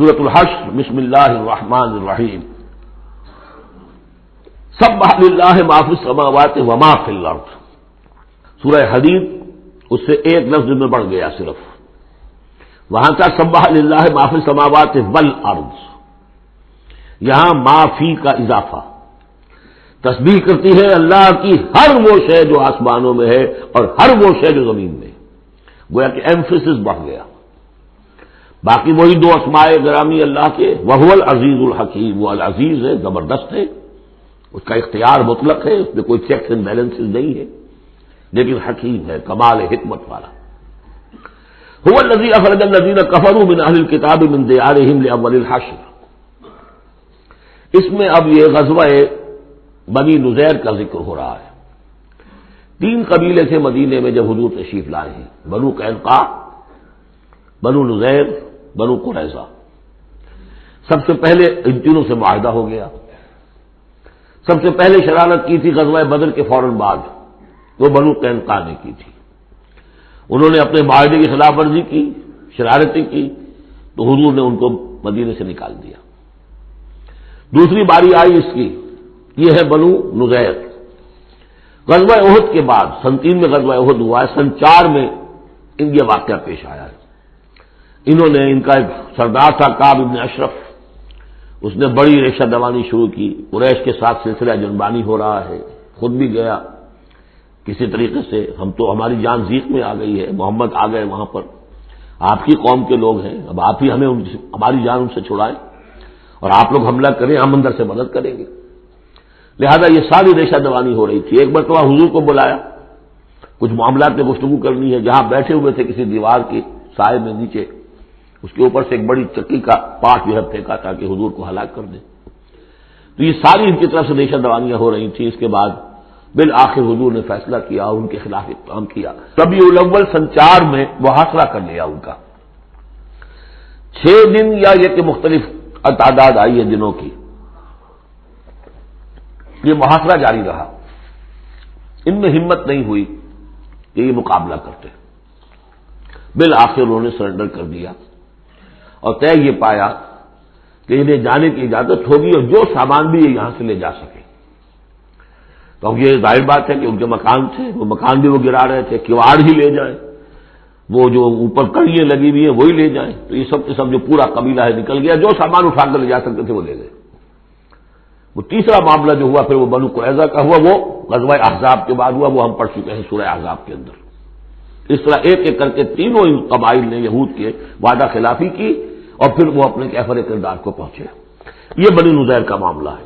سورۃ الحشر بسم اللہ الرحمن الرحیم سبح للہ ما فی السماوات وما فی الارض. سورہ حدید اس سے ایک لفظ میں بڑھ گیا صرف. وہاں کا سبح للہ ما فی السماوات والارض، یہاں ما فی کا اضافہ. تسبیح کرتی ہے اللہ کی ہر وہ شے جو آسمانوں میں ہے اور ہر وہ شے جو زمین میں ہے. گویا کہ ایمفیسس بڑھ گیا. باقی وہی دو اسماء گرامی اللہ کے، وہو العزیز الحکیم، وہ العزیز ہے، زبردست ہے، اس کا اختیار مطلق ہے، اس میں کوئی چیکس اینڈ بیلنسز نہیں ہے، لیکن حکیم ہے، کمال حکمت والا. هو الذی اخرج الذین کفروا من اہل الکتاب من دیارہم لاول الحشر. اس میں اب یہ غزوہ بنی نذیر کا ذکر ہو رہا ہے. 3 قبیلے تھے مدینے میں جب حضور تشریف لائے ہیں، بنو قینقاع، بنو نذیر، بنو قریظہ. سب سے پہلے ان تینوں سے معاہدہ ہو گیا. سب سے پہلے شرارت کی تھی غزوہ بدر کے فوراً بعد، وہ بنو قینقاع نے کی تھی. انہوں نے اپنے معاہدے کی خلاف ورزی کی، شرارتیں کی، تو حضور نے ان کو مدینے سے نکال دیا. دوسری باری آئی اس کی، یہ ہے بنو نذیر. غزوہ احد کے بعد سن 3 میں غزوہ احد ہوا ہے، سن 4 میں ان یہ واقعہ پیش آیا ہے. انہوں نے، ان کا ایک سردار تھا کعب بن اشرف، اس نے بڑی ریشہ دوانی شروع کی. قریش کے ساتھ سلسلہ جنبانی ہو رہا ہے، خود بھی گیا کسی طریقے سے. ہم تو، ہماری جان ضیق میں آ گئی ہے، محمد آ گئے وہاں پر، آپ کی قوم کے لوگ ہیں، اب آپ ہی ہمیں ہماری جان ان سے چھڑائیں اور آپ لوگ حملہ کریں، ہم اندر سے مدد کریں گے. لہذا یہ ساری ریشہ دوانی ہو رہی تھی. ایک مرتبہ حضور کو بلایا، کچھ معاملات میں گفتگو کرنی ہے. جہاں بیٹھے ہوئے تھے کسی دیوار کی سائے میں نیچے، اس کے اوپر سے ایک بڑی چکی کا پاٹ جو ہے پھینکا تاکہ حضور کو ہلاک کر دے. تو یہ ساری ان کی طرف سے ریشہ دوانیاں ہو رہی تھیں. اس کے بعد بالآخر حضور نے فیصلہ کیا اور ان کے خلاف اقدام کیا. ربیع الاول سن 4 میں محاصرہ کر لیا ان کا. 6 دن یا یہ کہ مختلف تعداد آئی ہے دنوں کی، یہ محاصرہ جاری رہا. ان میں ہمت نہیں ہوئی کہ یہ مقابلہ کرتے. بالآخر انہوں نے سرنڈر کر دیا اور طے یہ پایا کہ انہیں جانے کی اجازت ہوگی اور جو سامان بھی یہ یہاں سے لے جا سکے. تو اب یہ ظاہر بات ہے کہ ان کے مکان تھے، وہ مکان بھی وہ گرا رہے تھے، کواڑ ہی لے جائیں، وہ جو اوپر کڑیاں لگی ہوئی ہیں وہی لے جائیں. تو یہ سب کے سب جو پورا قبیلہ ہے نکل گیا، جو سامان اٹھا کر لے جا سکتے تھے وہ لے گئے. وہ تیسرا معاملہ جو ہوا پھر وہ بنو قریظہ کا ہوا، وہ غزوہ احزاب کے بعد ہوا، وہ ہم پڑھ چکے ہیں سورہ احزاب کے اندر. اس طرح ایک ایک کر کے تینوں قبائل نے یہود کے وعدہ خلافی کی اور پھر وہ اپنے کیفر کردار کو پہنچے. یہ بنی نذیر کا معاملہ ہے.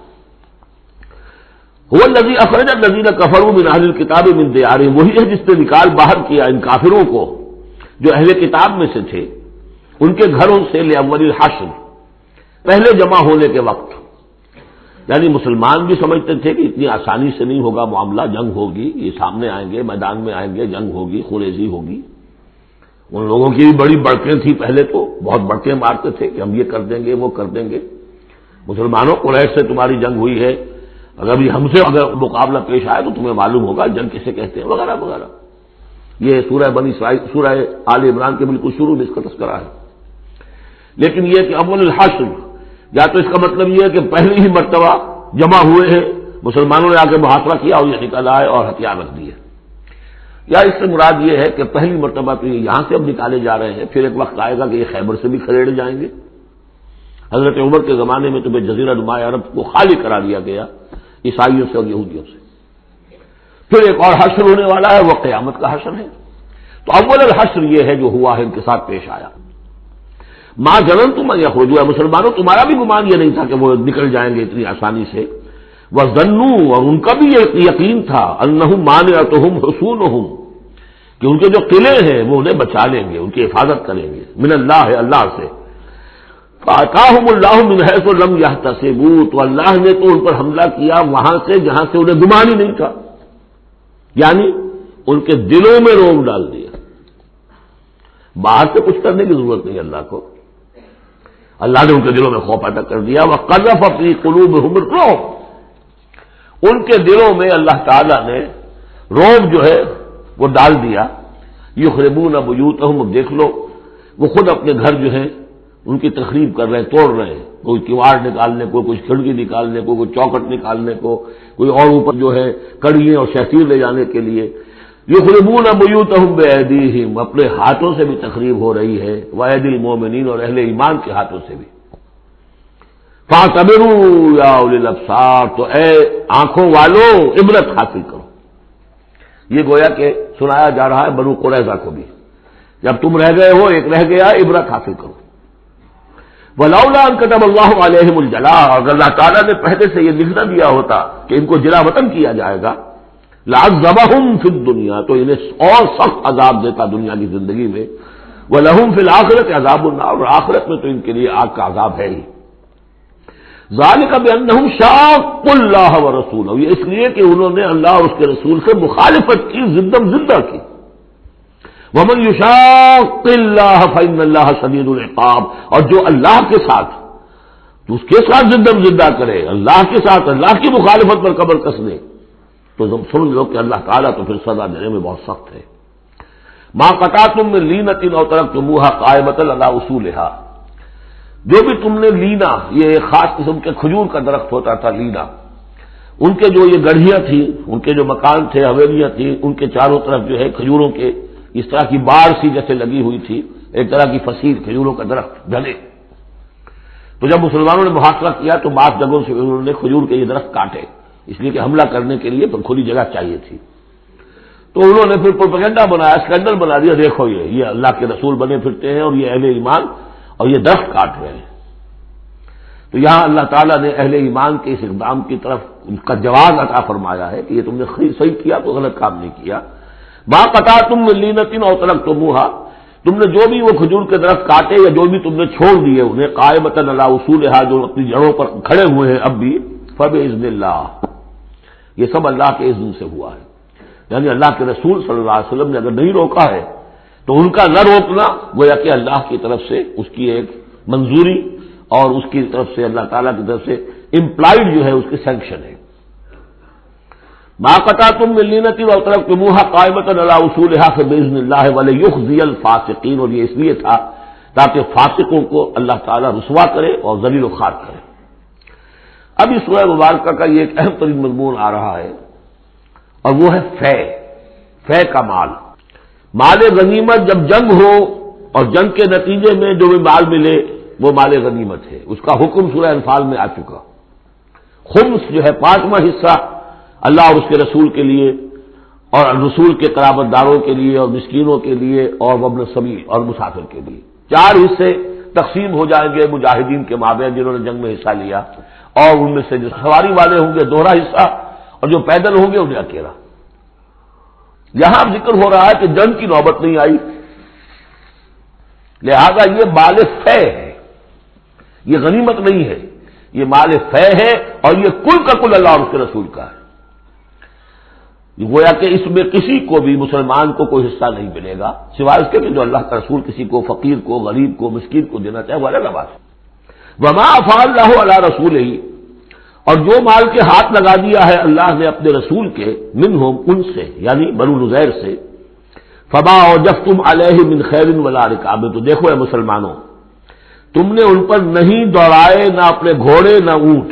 هو الذی اخرج الذین کفروا من اہل الکتاب من دیارہم، وہی ہے جس نے نکال باہر کیا ان کافروں کو جو اہل کتاب میں سے تھے، ان کے گھروں سے لاول الحشر، پہلے جمع ہونے کے وقت. یعنی مسلمان بھی سمجھتے تھے کہ اتنی آسانی سے نہیں ہوگا معاملہ، جنگ ہوگی، یہ سامنے آئیں گے، میدان میں آئیں گے، جنگ ہوگی، خونریزی ہوگی. ان لوگوں کی بھی بڑی بڑکیں تھیں، پہلے تو بہت بڑکیں مارتے تھے کہ ہم یہ کر دیں گے، وہ کر دیں گے. مسلمانوں قریش سے تمہاری جنگ ہوئی ہے، اگر بھی ہم سے اگر مقابلہ پیش آئے تو تمہیں معلوم ہوگا جنگ کسے کہتے ہیں، وغیرہ وغیرہ. یہ سورہ بنی اسرائیل، سورہ آل عمران کے بالکل شروع میں اس کا تذکرہ ہے. لیکن یہ کہ اول الحشر، یا تو اس کا مطلب یہ ہے کہ پہلی ہی مرتبہ جمع ہوئے ہیں مسلمانوں نے، آ کے محاصرہ کیا اور یہ نکل آئے اور ہتھیار رکھ دیے، یا اس سے مراد یہ ہے کہ پہلی مرتبہ تو یہ یہاں سے اب نکالے جا رہے ہیں، پھر ایک وقت آئے گا کہ یہ خیبر سے بھی کھڑے جائیں گے. حضرت عمر کے زمانے میں تو جزیرہ نما عرب کو خالی کرا دیا گیا عیسائیوں سے اور یہودیوں سے. پھر ایک اور حشر ہونے والا ہے، وہ قیامت کا حشر ہے. تو اول الحشر یہ ہے جو ہوا ہے، ان کے ساتھ پیش آیا. ما ظننتم ان یخرجوا، مسلمانوں تمہارا بھی گمان یہ نہیں تھا کہ وہ نکل جائیں گے اتنی آسانی سے. وظنوا، اور ان کا بھی یہ یقین تھا، انہم مانعتہم حصونہم، کہ ان کے جو قلعے ہیں وہ انہیں بچا لیں گے، ان کی حفاظت کریں گے، من اللہ، اللہ سے. فَأَتَاهُمُ اللَّهُ مِنْ حَيْثُ لَمْ يَحْتَسِبُوا، تو اللہ نے تو ان پر حملہ کیا وہاں سے جہاں سے انہیں گمان ہی نہیں تھا. یعنی ان کے دلوں میں روب ڈال دیا. باہر سے کچھ کرنے کی ضرورت نہیں اللہ کو، اللہ نے ان کے دلوں میں خوف پیدا کر دیا. وَقَذَفَ فِي قُلُوبِهِمُ الرُّعْبَ، ان کے دلوں میں اللہ تعالیٰ نے روب جو ہے وہ ڈال دیا. یخربون بیوتہم، اب دیکھ لو وہ خود اپنے گھر جو ہیں ان کی تخریب کر رہے ہیں، توڑ رہے ہیں، کوئی کیواڑ نکالنے کو، کچھ کھڑکی نکالنے کو، کوئی چوکٹ نکالنے کو، کوئی اور اوپر جو ہے کڑیاں اور شہتیر لے جانے کے لیے۔ یخربون بیوتہم بایدیہم، اپنے ہاتھوں سے بھی تخریب ہو رہی ہے، وایدی المومنین، اور اہل ایمان کے ہاتھوں سے بھی۔ فاعتبروا یا اولی الابصار، تو اے آنکھوں والوں عبرت حاصل کرو۔ یہ گویا کہ سنایا جا رہا ہے بنو قریظہ کو بھی، جب تم رہ گئے ہو، ایک رہ گیا، عبرت حاصل کرو۔ ولولا ان كتب اللہ علیہم الجلاء، اگر اللہ تعالیٰ نے پہلے سے یہ لکھ نہ دیا ہوتا کہ ان کو جلا وطن کیا جائے گا، لعذبہم فی الدنیا، تو انہیں اور سخت عذاب دیتا دنیا کی زندگی میں، ولہم فی الآخرۃ عذاب النار، اور آخرت میں تو ان کے لیے آگ کا عذاب ہے ہی۔ ذالک بانہم شاقوا اللہ ورسولہ، یہ اس لیے کہ انہوں نے اللہ اور اس کے رسول سے مخالفت کی، زدم زدہ کی۔ ومن یشاق اللہ فإن اللہ شدید العقاب، اور جو اللہ کے ساتھ، تو اس کے ساتھ زدم زدہ کرے، اللہ کے ساتھ اللہ کی مخالفت پر کمر کس دے، تو تم سمجھ لو کہ اللہ تعالیٰ تو پھر سزا دینے میں بہت سخت ہے۔ ما قطعتم من لینۃ او ترکتموها قائمۃ علی اصولھا، جو بھی تم نے لینا، یہ ایک خاص قسم کے کھجور کا درخت ہوتا تھا لینا، ان کے جو یہ گڑھیاں تھیں، ان کے جو مکان تھے، حویلیاں تھیں، ان کے چاروں طرف جو ہے کھجوروں کے اس طرح کی باڑ سی جیسے لگی ہوئی تھی، ایک طرح کی فصیل کھجوروں کا درخت گھنے۔ تو جب مسلمانوں نے محاصرہ کیا تو بعض جگہوں سے انہوں نے کھجور کے یہ درخت کاٹے، اس لیے کہ حملہ کرنے کے لیے کھلی جگہ چاہیے تھی۔ تو انہوں نے پھر پروپیگنڈا بنایا، اسکینڈل بنا دیا، دیکھو یہ اللہ کے رسول بنے پھرتے ہیں اور یہ اہل ایمان اور یہ درخت کاٹ رہے ہیں۔ تو یہاں اللہ تعالیٰ نے اہل ایمان کے اس اقدام کی طرف ان کا جواز عطا فرمایا ہے کہ یہ تم نے صحیح کیا، تو غلط کام نہیں کیا۔ ما قطعتم من لینۃ او ترکتموها، تم نے جو بھی وہ کھجور کے درخت کاٹے یا جو بھی تم نے چھوڑ دیے انہیں، قائمۃ علی اصولھا، جو اپنی جڑوں پر کھڑے ہوئے ہیں اب بھی، فباذن اللہ، یہ سب اللہ کے اذن سے ہوا ہے۔ یعنی اللہ کے رسول صلی اللہ علیہ وسلم نے اگر نہیں روکا ہے تو ان کا نہ روکنا گویا کہ اللہ کی طرف سے اس کی ایک منظوری اور اس کی طرف سے اللہ تعالیٰ کی طرف سے امپلائڈ جو ہے اس کی سینکشن ہے۔ ما قطعتم من لینۃ او ترکتموها قائمۃ علی اصولھا فباذن اللہ ولیخزی الفاسقین، اور یہ اس لیے تھا تاکہ فاسقوں کو اللہ تعالیٰ رسوا کرے اور ذلیل و خوار کرے۔ اب اس سورہ مبارکہ کا یہ ایک اہم ترین مضمون آ رہا ہے، اور وہ ہے فے کا مال غنیمت۔ جب جنگ ہو اور جنگ کے نتیجے میں جو بھی مال ملے وہ مال غنیمت ہے، اس کا حکم سورہ انفال میں آ چکا۔ خمس جو ہے 5واں حصہ اللہ اور اس کے رسول کے لیے اور رسول کے قرابت داروں کے لیے اور مسکینوں کے لیے اور وابن السبیل اور مسافر کے لیے، 4 حصے تقسیم ہو جائیں گے مجاہدین کے مابین جنہوں نے جنگ میں حصہ لیا، اور ان میں سے جو سواری والے ہوں گے 2 حصہ، اور جو پیدل ہوں گے انہیں اکیلا۔ یہاں ذکر ہو رہا ہے کہ جنگ کی نوبت نہیں آئی، لہذا یہ مال فے ہے، یہ غنیمت نہیں ہے، یہ مال فے ہے، اور یہ کل کا کل اللہ اور اس کے رسول کا ہے۔ گویا کہ اس میں کسی کو بھی مسلمان کو کوئی حصہ نہیں ملے گا سوائے اس کے کہ جو اللہ کا رسول کسی کو فقیر کو، غریب کو، مسکین کو دینا چاہے، وہ الگ بات ہے۔ وما افاء اللہ علی رسولہ، اور جو مال کے ہاتھ لگا دیا ہے اللہ نے اپنے رسول کے، منہم، ان سے، یعنی بنو نذیر سے، فما اوجفتم علیہ من خیر ولا رکاب، تو دیکھو اے مسلمانوں، تم نے ان پر نہیں دوڑائے نہ اپنے گھوڑے نہ اونٹ،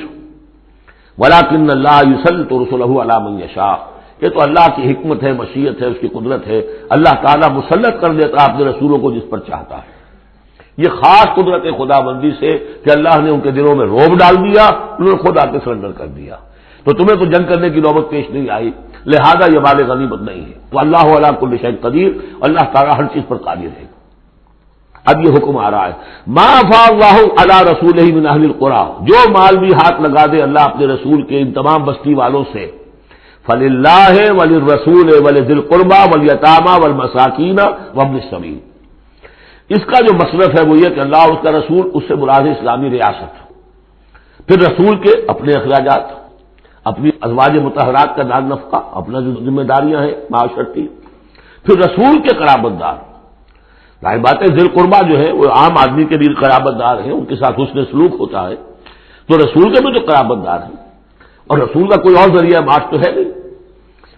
ولکن اللہ یسلط رسلہ علی من یشاء، یہ تو اللہ کی حکمت ہے، مشیت ہے، اس کی قدرت ہے، اللہ تعالیٰ مسلط کر دیتا ہے اپنے رسولوں کو جس پر چاہتا ہے۔ یہ خاص قدرت خدا بندی سے کہ اللہ نے ان کے دلوں میں رعب ڈال دیا، انہوں نے خود آ کے سرنڈر کر دیا، تو تمہیں تو جنگ کرنے کی نوبت پیش نہیں آئی، لہذا یہ مال غنیمت نہیں ہے۔ تو اللہ علی کل شیء قدیر، اللہ تعالیٰ ہر چیز پر قادر ہے۔ اب یہ حکم آ رہا ہے، ما افاء اللہ علی رسولہ من اہل القری، جو مال بھی ہاتھ لگا دے اللہ اپنے رسول کے ان تمام بستی والوں سے، فللہ وللرسول ولذی القربى والیتامى والمساکین وابن السبیل، اس کا جو مصرف ہے وہ یہ کہ اللہ اور اس کا رسول، اس سے مراد اسلامی ریاست، پھر رسول کے اپنے اخراجات، اپنی ازواج مطہرات کا دار نفقہ، اپنا جو ذمہ داریاں ہیں معاشرتی، پھر رسول کے قرابت دار، ظاہر بات ہے ذی القربیٰ جو ہے وہ عام آدمی کے بھی قرابت دار ہیں، ان کے ساتھ حسن سلوک ہوتا ہے، تو رسول کے بھی جو قرابت دار ہیں، اور رسول کا کوئی اور ذریعہ معاش تو ہے نہیں،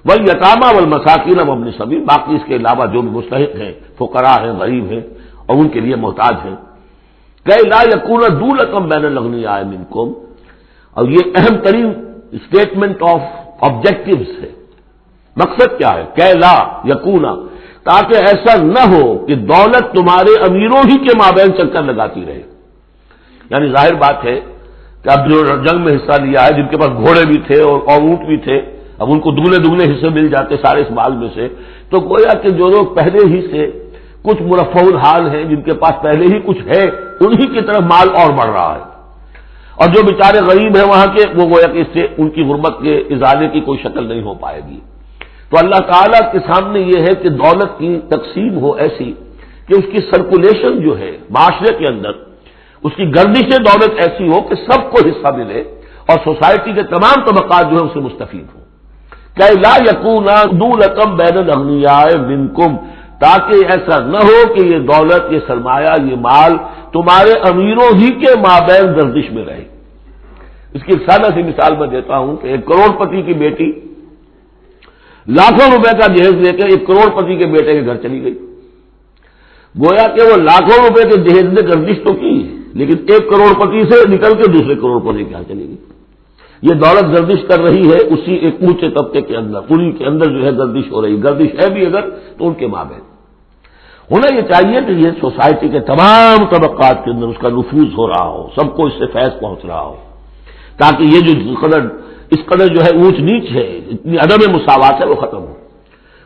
والیتامى والمساکین وابن السبیل، باقی اس کے علاوہ جو بھی مستحق ہیں، فقراء ہیں، غریب ہیں اور ان کے لیے محتاج ہیں، کہ لا یکون دولۃ بین الاغنیاء منکم، اور یہ اہم ترین اسٹیٹمنٹ آف آبجیکٹوز ہے. مقصد کیا ہے؟ کہ لا یکون، تاکہ ایسا نہ ہو کہ دولت تمہارے امیروں ہی کے مابین چکر لگاتی رہے. یعنی ظاہر بات ہے کہ اب جو جنگ میں حصہ لیا ہے، جن کے پاس گھوڑے بھی تھے اور اونٹ بھی تھے، اب ان کو دگنے حصے مل جاتے سارے اس مال میں سے، تو گویا کہ جو لوگ پہلے ہی سے کچھ مرفع الحال ہیں، جن کے پاس پہلے ہی کچھ ہے، انہی کی طرف مال اور بڑھ رہا ہے، اور جو بیچارے غریب ہیں وہاں کے، وہ گویا کہ اس سے ان کی غربت کے ازالے کی کوئی شکل نہیں ہو پائے گی. تو اللہ تعالیٰ کے سامنے یہ ہے کہ دولت کی تقسیم ہو ایسی کہ اس کی سرکولیشن جو ہے معاشرے کے اندر، اس کی گردش دولت ایسی ہو کہ سب کو حصہ ملے اور سوسائٹی کے تمام طبقات جو ہے اس سے مستفید ہوں. کہ لا یکون دولۃ بین الاغنیاء منکم، تاکہ ایسا نہ ہو کہ یہ دولت، یہ سرمایہ، یہ مال تمہارے امیروں ہی کے مابین گردش میں رہے. اس کی ایک سادہ سی مثال میں دیتا ہوں کہ ایک کروڑ پتی کی بیٹی لاکھوں روپے کا جہیز لے کے ایک کروڑ پتی کے بیٹے کے گھر چلی گئی. گویا کہ وہ لاکھوں روپے کے جہیز نے گردش تو کی، لیکن ایک کروڑ پتی سے نکل کے دوسرے کروڑ پتی کے یہاں چلی گئی. یہ دولت گردش کر رہی ہے اسی ایک اونچے طبقے کے اندر، پوری کے اندر جو ہے گردش ہو رہی. گردش ہے بھی اگر تو ان کے مابین ہونا یہ چاہیے کہ یہ سوسائٹی کے تمام طبقات کے اندر اس کا نفوذ ہو رہا ہو، سب کو اس سے فیض پہنچ رہا ہو، تاکہ یہ جو اس قدر جو ہے اونچ نیچ ہے، اتنی عدم مساوات ہے، وہ ختم ہو.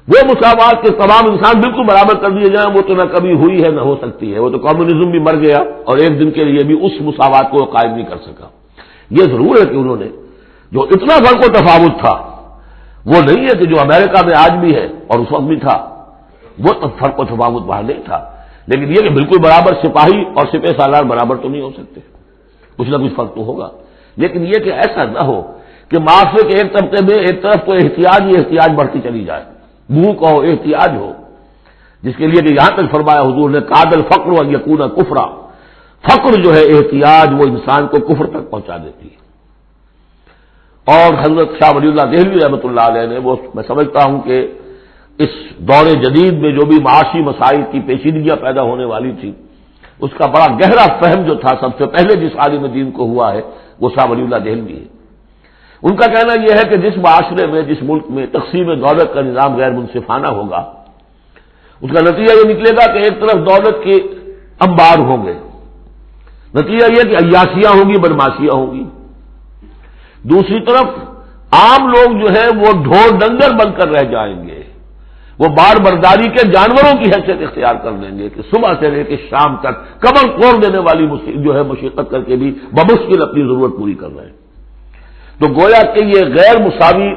وہ مساوات کے تمام انسان بالکل برابر کر دیے جائیں، وہ تو نہ کبھی ہوئی ہے نہ ہو سکتی ہے. وہ تو کمیونزم بھی مر گیا اور ایک دن کے لیے بھی اس مساوات کو قائم نہیں کر سکا. یہ ضرور ہے کہ انہوں نے جو اتنا فرق و تفاوت تھا، وہ نہیں ہے کہ جو امریکہ میں آج بھی ہے اور اس وقت بھی تھا، وہ فرق و تفاوت وہاں نہیں تھا. لیکن یہ کہ بالکل برابر سپاہی اور سپہ سالار برابر تو نہیں ہو سکتے، کچھ نہ کچھ فرق تو ہوگا. لیکن یہ کہ ایسا نہ ہو کہ معاشرے کے ایک طبقے میں ایک طرف تو احتیاج ہی احتیاج بڑھتی چلی جائے، منہ کا ہو احتیاج ہو، جس کے لیے کہ یہاں تک فرمایا حضور نے کاد الفقر ان یکون کفرا، فقر جو ہے احتیاج وہ انسان کو کفر تک پہنچا دیتی ہے. اور حضرت شاہ ولی اللہ دہلوی رحمۃ اللہ علیہ نے، وہ میں سمجھتا ہوں کہ اس دور جدید میں جو بھی معاشی مسائل کی پیچیدگیاں پیدا ہونے والی تھی، اس کا بڑا گہرا فہم جو تھا سب سے پہلے جس عالم دین کو ہوا ہے وہ شاہ ولی اللہ دہلوی ہے. ان کا کہنا یہ ہے کہ جس معاشرے میں، جس ملک میں تقسیم دولت کا نظام غیر منصفانہ ہوگا، اس کا نتیجہ یہ نکلے گا کہ ایک طرف دولت کے انبار ہوں گے، نتیجہ یہ کہ عیاشیاں ہوں گی، بدماشیاں ہوں گی. دوسری طرف عام لوگ جو ہے وہ ڈھور ڈنگر بن کر رہ جائیں گے، وہ بار برداری کے جانوروں کی حیثیت اختیار کر لیں گے کہ صبح سے لے کے شام تک کمر توڑ دینے والی جو ہے مشقت کر کے بھی بمشکل اپنی ضرورت پوری کر رہے ہیں. تو گویا کہ یہ غیر مساوی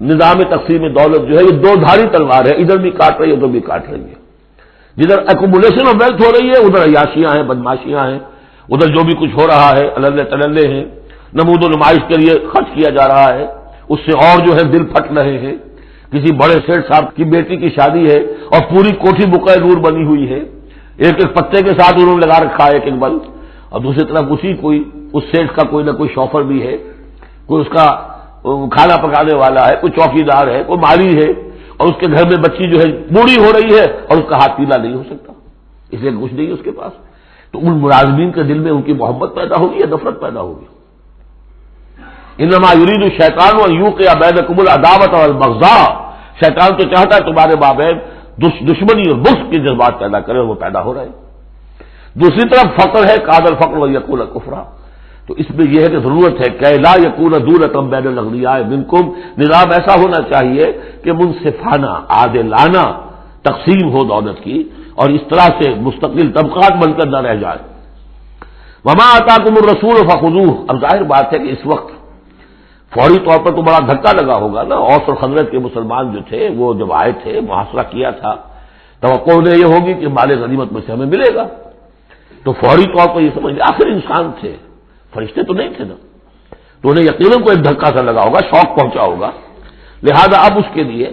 نظام تقسیم دولت جو ہے یہ دو دھاری تلوار ہے، ادھر بھی کاٹ رہی ہے ادھر بھی کاٹ رہی ہے. جدھر ایکومولیشن آف ویلتھ ہو رہی ہے ادھر عیاشیاں ہیں، بدماشیاں ہیں، ادھر جو بھی کچھ ہو رہا ہے اللے تللے ہیں، نمود و نمائش کے لیے خرچ کیا جا رہا ہے، اس سے اور جو ہے دل پھٹ رہے ہیں. کسی بڑے سیٹ صاحب کی بیٹی کی شادی ہے اور پوری کوٹھی بقائے نور بنی ہوئی ہے، ایک ایک پتے کے ساتھ انہوں نے لگا رکھا ہے ایک ایک بلب، اور دوسری طرف اس سیٹ کا کوئی نہ کوئی شوفر بھی ہے، کوئی اس کا کھانا پکانے والا ہے، کوئی چوکیدار ہے، کوئی مالی ہے، اور اس کے گھر میں بچی جو ہے بوڑھی ہو رہی ہے اور اس کا ہاتھ پیلا نہیں ہو سکتا، اس لیے کچھ نہیں ہے اس کے پاس. تو ان ملازمین کے دل میں ان کی محبت پیدا ہوگی یا نفرت پیدا ہوگی؟ انما یرید الشیطان ان یوقع بینکم العداوۃ والبغضاء، شیطان تو چاہتا ہے تمہارے مابین دشمنی اور بغض کے جذبات پیدا کرے، اور وہ پیدا ہو رہے ہیں. دوسری طرف فقر ہے، کاد الفقر ویکون کفرا. تو اس میں یہ ہے کہ ضرورت ہے کہ لا یکون دولۃ بین الاغنیاء منکم، نظام ایسا ہونا چاہیے کہ منصفانہ عادلانہ تقسیم ہو دولت کی، اور اس طرح سے مستقل طبقات بن کر نہ رہ جائے. وما آتاکم الرسول فخذوہ. اب ظاہر بات ہے کہ اس وقت فوری طور پر تو بڑا دھکا لگا ہوگا نا. اوس اور خزرج کے مسلمان جو تھے وہ جب آئے تھے، محاصرہ کیا تھا، توقع انہیں یہ ہوگی کہ مال غنیمت میں سے ہمیں ملے گا، تو فوری طور پر یہ سمجھ آخر انسان تھے، فرشتے تو نہیں تھے نا، تو انہیں یقیناً کوئی دھکا سا لگا ہوگا، شوق پہنچا ہوگا. لہذا اب اس کے لیے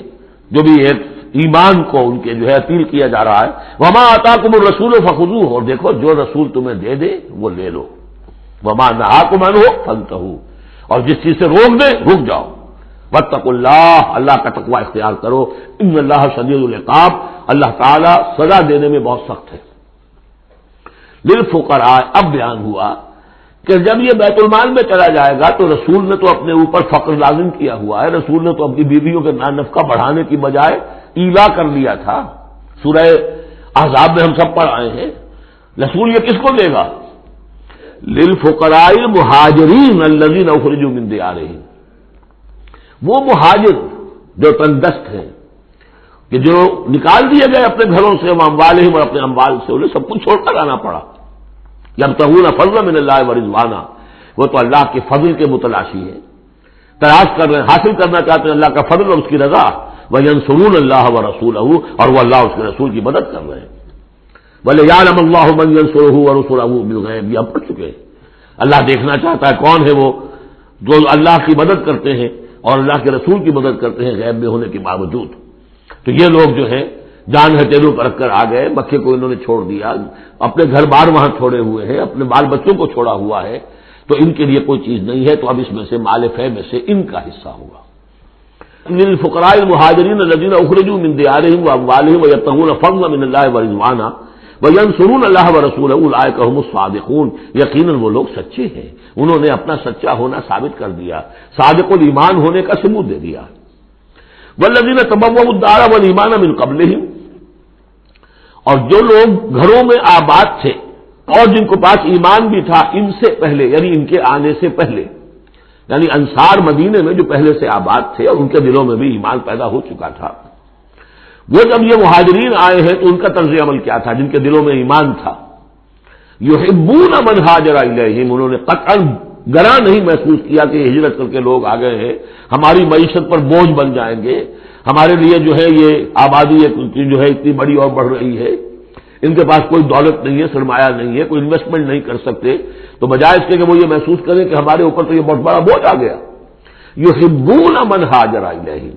جو بھی ایک ایمان کو ان کے جو ہے اپیل کیا جا رہا ہے، وما آتاکم الرسول فخذوہ، اور دیکھو جو رسول تمہیں دے دے وہ لے لو، وما نہاکم عنہ فانتہوا، اور جس چیز سے روک دے رک جاؤ. واتقوا اللہ، اللہ کا تقوی اختیار کرو، ان اللہ شدید العقاب، اللہ تعالی سزا دینے میں بہت سخت ہے. للفقراء، اب بیان ہوا کہ جب یہ بیت المال میں چلا جائے گا تو رسول نے تو اپنے اوپر فقر لازم کیا ہوا ہے، رسول نے تو اپنی بیویوں کے نفقہ بڑھانے کی بجائے ایلا کر لیا تھا، سورہ احزاب میں ہم سب پڑھ آئے ہیں۔ رسول یہ کس کو دے گا؟ للفقراء المہاجرین الذین اخرجوا من دیارہم، وہ مہاجر جو تندست ہیں، کہ جو نکال دیے گئے اپنے گھروں سے، اموالہم، اور اپنے اموال سے، انہیں سب کچھ چھوڑ کر آنا پڑا۔ یبتغون فضلا من اللہ ورضوانا، وہ تو اللہ کے فضل کے متلاشی ہیں، تلاش کر رہے ہیں، حاصل کرنا چاہتے ہیں اللہ کا فضل اور اس کی رضا، وینصرون اللہ ورسولہ، اور وہ اللہ اس کے رسول کی مدد کر رہے ہیں۔ وَلِيَعْلَمَ اللَّهُ مَن يَنصُرُهُ وَرُسُلَهُ بِالْغَیب، یہ ہم پڑھ چکے ہیں۔ اللہ دیکھنا چاہتا ہے کون ہے وہ جو اللہ کی مدد کرتے ہیں اور اللہ کے رسول کی مدد کرتے ہیں غیب میں ہونے کے باوجود۔ تو یہ لوگ جو ہے جان ہتھیلیوں پر رکھ کر آ گئے، مکے کو انہوں نے چھوڑ دیا، اپنے گھر بار وہاں چھوڑے ہوئے ہیں، اپنے بال بچوں کو چھوڑا ہوا ہے، تو ان کے لیے کوئی چیز نہیں ہے، تو اب اس میں سے مال فے میں سے ان کا حصہ ہوگا۔ للفقراء المہاجرین الذین اخرجوا من دیارہم واموالہم ویبتغون فضلا من اللہ ورضوانا وینصرون اللہ ورسولہ اولئک هم الصادقون، یقیناً وہ لوگ سچے ہیں، انہوں نے اپنا سچا ہونا ثابت کر دیا، صادق الایمان ہونے کا ثبوت دے دیا۔ والذین تبوؤا الدار والایمان من قبلہم، اور جو لوگ گھروں میں آباد تھے اور جن کو پاس ایمان بھی تھا ان سے پہلے، یعنی ان کے آنے سے پہلے، یعنی انصار مدینے میں جو پہلے سے آباد تھے اور ان کے دلوں میں بھی ایمان پیدا ہو چکا تھا، وہ جب یہ مہاجرین آئے ہیں تو ان کا طرز عمل کیا تھا؟ جن کے دلوں میں ایمان تھا، یحبون من ہاجر الیہم، انہوں نے قطعاً گراں نہیں محسوس کیا کہ یہ ہجرت کر کے لوگ آ گئے ہیں، ہماری معیشت پر بوجھ بن جائیں گے، ہمارے لیے جو ہے یہ آبادی جو ہے اتنی بڑی اور بڑھ رہی ہے، ان کے پاس کوئی دولت نہیں ہے، سرمایہ نہیں ہے، کوئی انویسٹمنٹ نہیں کر سکتے، تو بجائے اس کے کہ وہ یہ محسوس کریں کہ ہمارے اوپر تو یہ بہت بڑا بوجھ آ گیا، یحبون من ہاجر الیہم،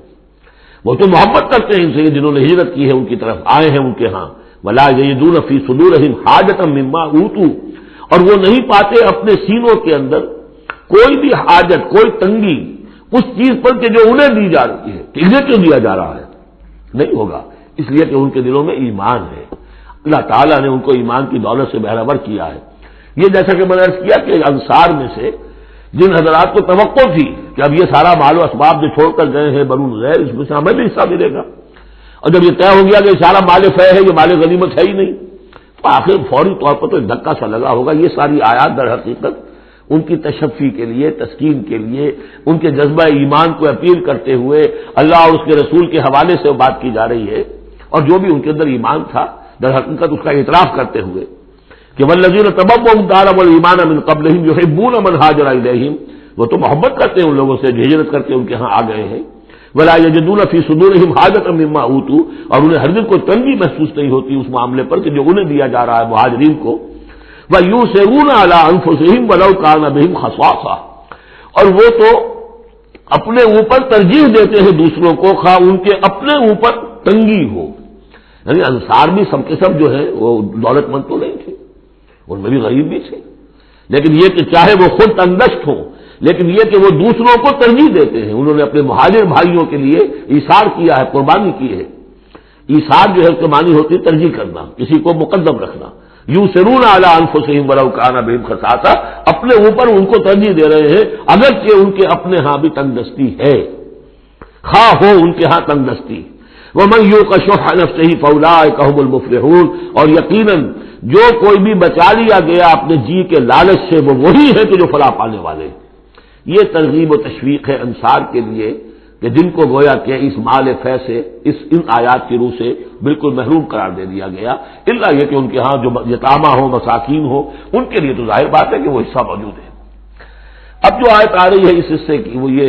وہ تو محبت کرتے ہیں ان سے جنہوں نے ہجرت کی ہے، ان کی طرف آئے ہیں ان کے ہاں، ولا یجدون فی صدورہم حاجۃ مما اوتوا، اور وہ نہیں پاتے اپنے سینوں کے اندر کوئی بھی حاجت، کوئی تنگی اس چیز پر کہ جو انہیں دی جا رہی ہے، کہ انہیں کیوں دیا جا رہا ہے، نہیں ہوگا، اس لیے کہ ان کے دلوں میں ایمان ہے، اللہ تعالیٰ نے ان کو ایمان کی دولت سے بہرور کیا ہے۔ یہ جیسا کہ میں نے عرض کیا کہ انصار میں سے جن حضرات کو توقع تھی کہ اب یہ سارا مال و اسباب جو چھوڑ کر گئے ہیں بنو نذیر، اس میں سے ہمیں بھی حصہ ملے گا، اور جب یہ طے ہو گیا کہ یہ سارا مال فے ہے، یہ مال غنیمت ہے ہی نہیں، تو آخر فوری طور پر تو ایک دھکا سا لگا ہوگا۔ یہ ساری آیات در حقیقت ان کی تشفی کے لیے، تسکین کے لیے، ان کے جذبہ ایمان کو اپیل کرتے ہوئے اللہ اور اس کے رسول کے حوالے سے بات کی جا رہی ہے، اور جو بھی ان کے اندر ایمان تھا در حقیقت اس کا اعتراف کرتے ہوئے کہ والذین تبوؤا الدار والایمان من قبلہم یحبون من ہاجر الیہم، وہ تو محبت کرتے ہیں ان لوگوں سے جو ہجرت کر کے ان کے ہاں آ گئے ہیں، ولا یجدون فی صدورہم حاجۃ مما اوتوا، اور انہیں ہرگز کوئی تنگی محسوس نہیں ہوتی اس معاملے پر کہ جو انہیں دیا جا رہا ہے مہاجرین کو، وَيُؤْثِرُونَ عَلَىٰ أَنفُسِهِمْ وَلَوْ كَانَ بِهِمْ خَصَاصَةٌ، اور وہ تو اپنے اوپر ترجیح دیتے ہیں دوسروں کو خواہ ان کے اپنے اوپر تنگی ہو، یعنی انصار بھی سب کے سب جو ہے وہ دولت مند تو نہیں تھے، ان میں بھی غریب بھی تھے، لیکن یہ کہ چاہے وہ خود تنگدست ہوں، لیکن یہ کہ وہ دوسروں کو ترجیح دیتے ہیں، انہوں نے اپنے مہاجر بھائیوں کے لیے ایثار کیا ہے، قربانی کی ہے۔ ایثار جو ہے اس کے معنی ہوتی ہے ترجیح کرنا، کسی کو مقدم رکھنا۔ یؤثرون علی انفسہم ولو کان بہم خصاصہ، اپنے اوپر ان کو ترجیح دے رہے ہیں اگرچہ ان کے اپنے ہاں بھی تنگ دستی ہے، خواہ ہو ان کے ہاں تنگ دستی۔ ومن یوق شح نفسہ فاولئک هم المفلحون، اور یقیناً جو کوئی بھی بچا لیا گیا اپنے جی کے لالچ سے وہ وہی ہے کہ جو فلاح پانے والے۔ یہ ترغیب و تشویق ہے انصار کے لیے کہ جن کو گویا کہ اس مال فے سے ان آیات کی روح سے بالکل محروم قرار دے دیا گیا، الا یہ کہ ان کے ہاں جو یتامہ ہو، مساکین ہو، ان کے لیے تو ظاہر بات ہے کہ وہ حصہ موجود ہے۔ اب جو آیت آ رہی ہے اس حصے کی وہ یہ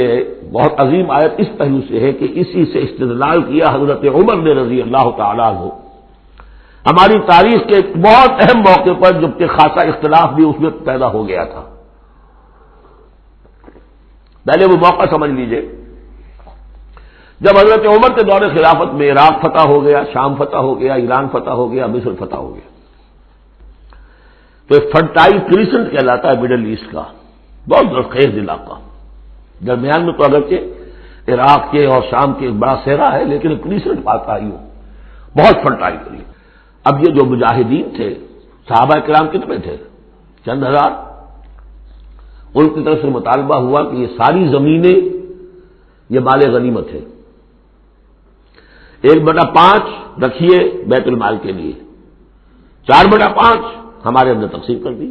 بہت عظیم آیت اس پہلو سے ہے کہ اسی سے استدلال کیا حضرت عمر نے رضی اللہ تعالیٰ عنہ، ہماری تاریخ کے ایک بہت اہم موقع پر جبکہ خاصا اختلاف بھی اس میں پیدا ہو گیا تھا۔ پہلے وہ موقع سمجھ لیجئے جب حضرت عمر کے دور خلافت میں عراق فتح ہو گیا، شام فتح ہو گیا، ایران فتح ہو گیا، مصر فتح ہو گیا، تو ایک فرٹائل کریسنٹ کہلاتا ہے مڈل ایسٹ کا، بہت زرخیز علاقہ، درمیان میں تو اگرچہ عراق کے اور شام کے ایک بڑا صحرا ہے لیکن کریسنٹ پاتا ہی ہو، بہت فرٹائل کریسنٹ۔ اب یہ جو مجاہدین تھے صحابہ کرام کتنے تھے؟ چند ہزار. ان کی طرف سے مطالبہ ہوا کہ یہ ساری زمینیں یہ مال غنیمت ہے، 1/5 رکھیے بیت المال کے لیے، 4/5 ہمارے اندر تقسیم کر دی.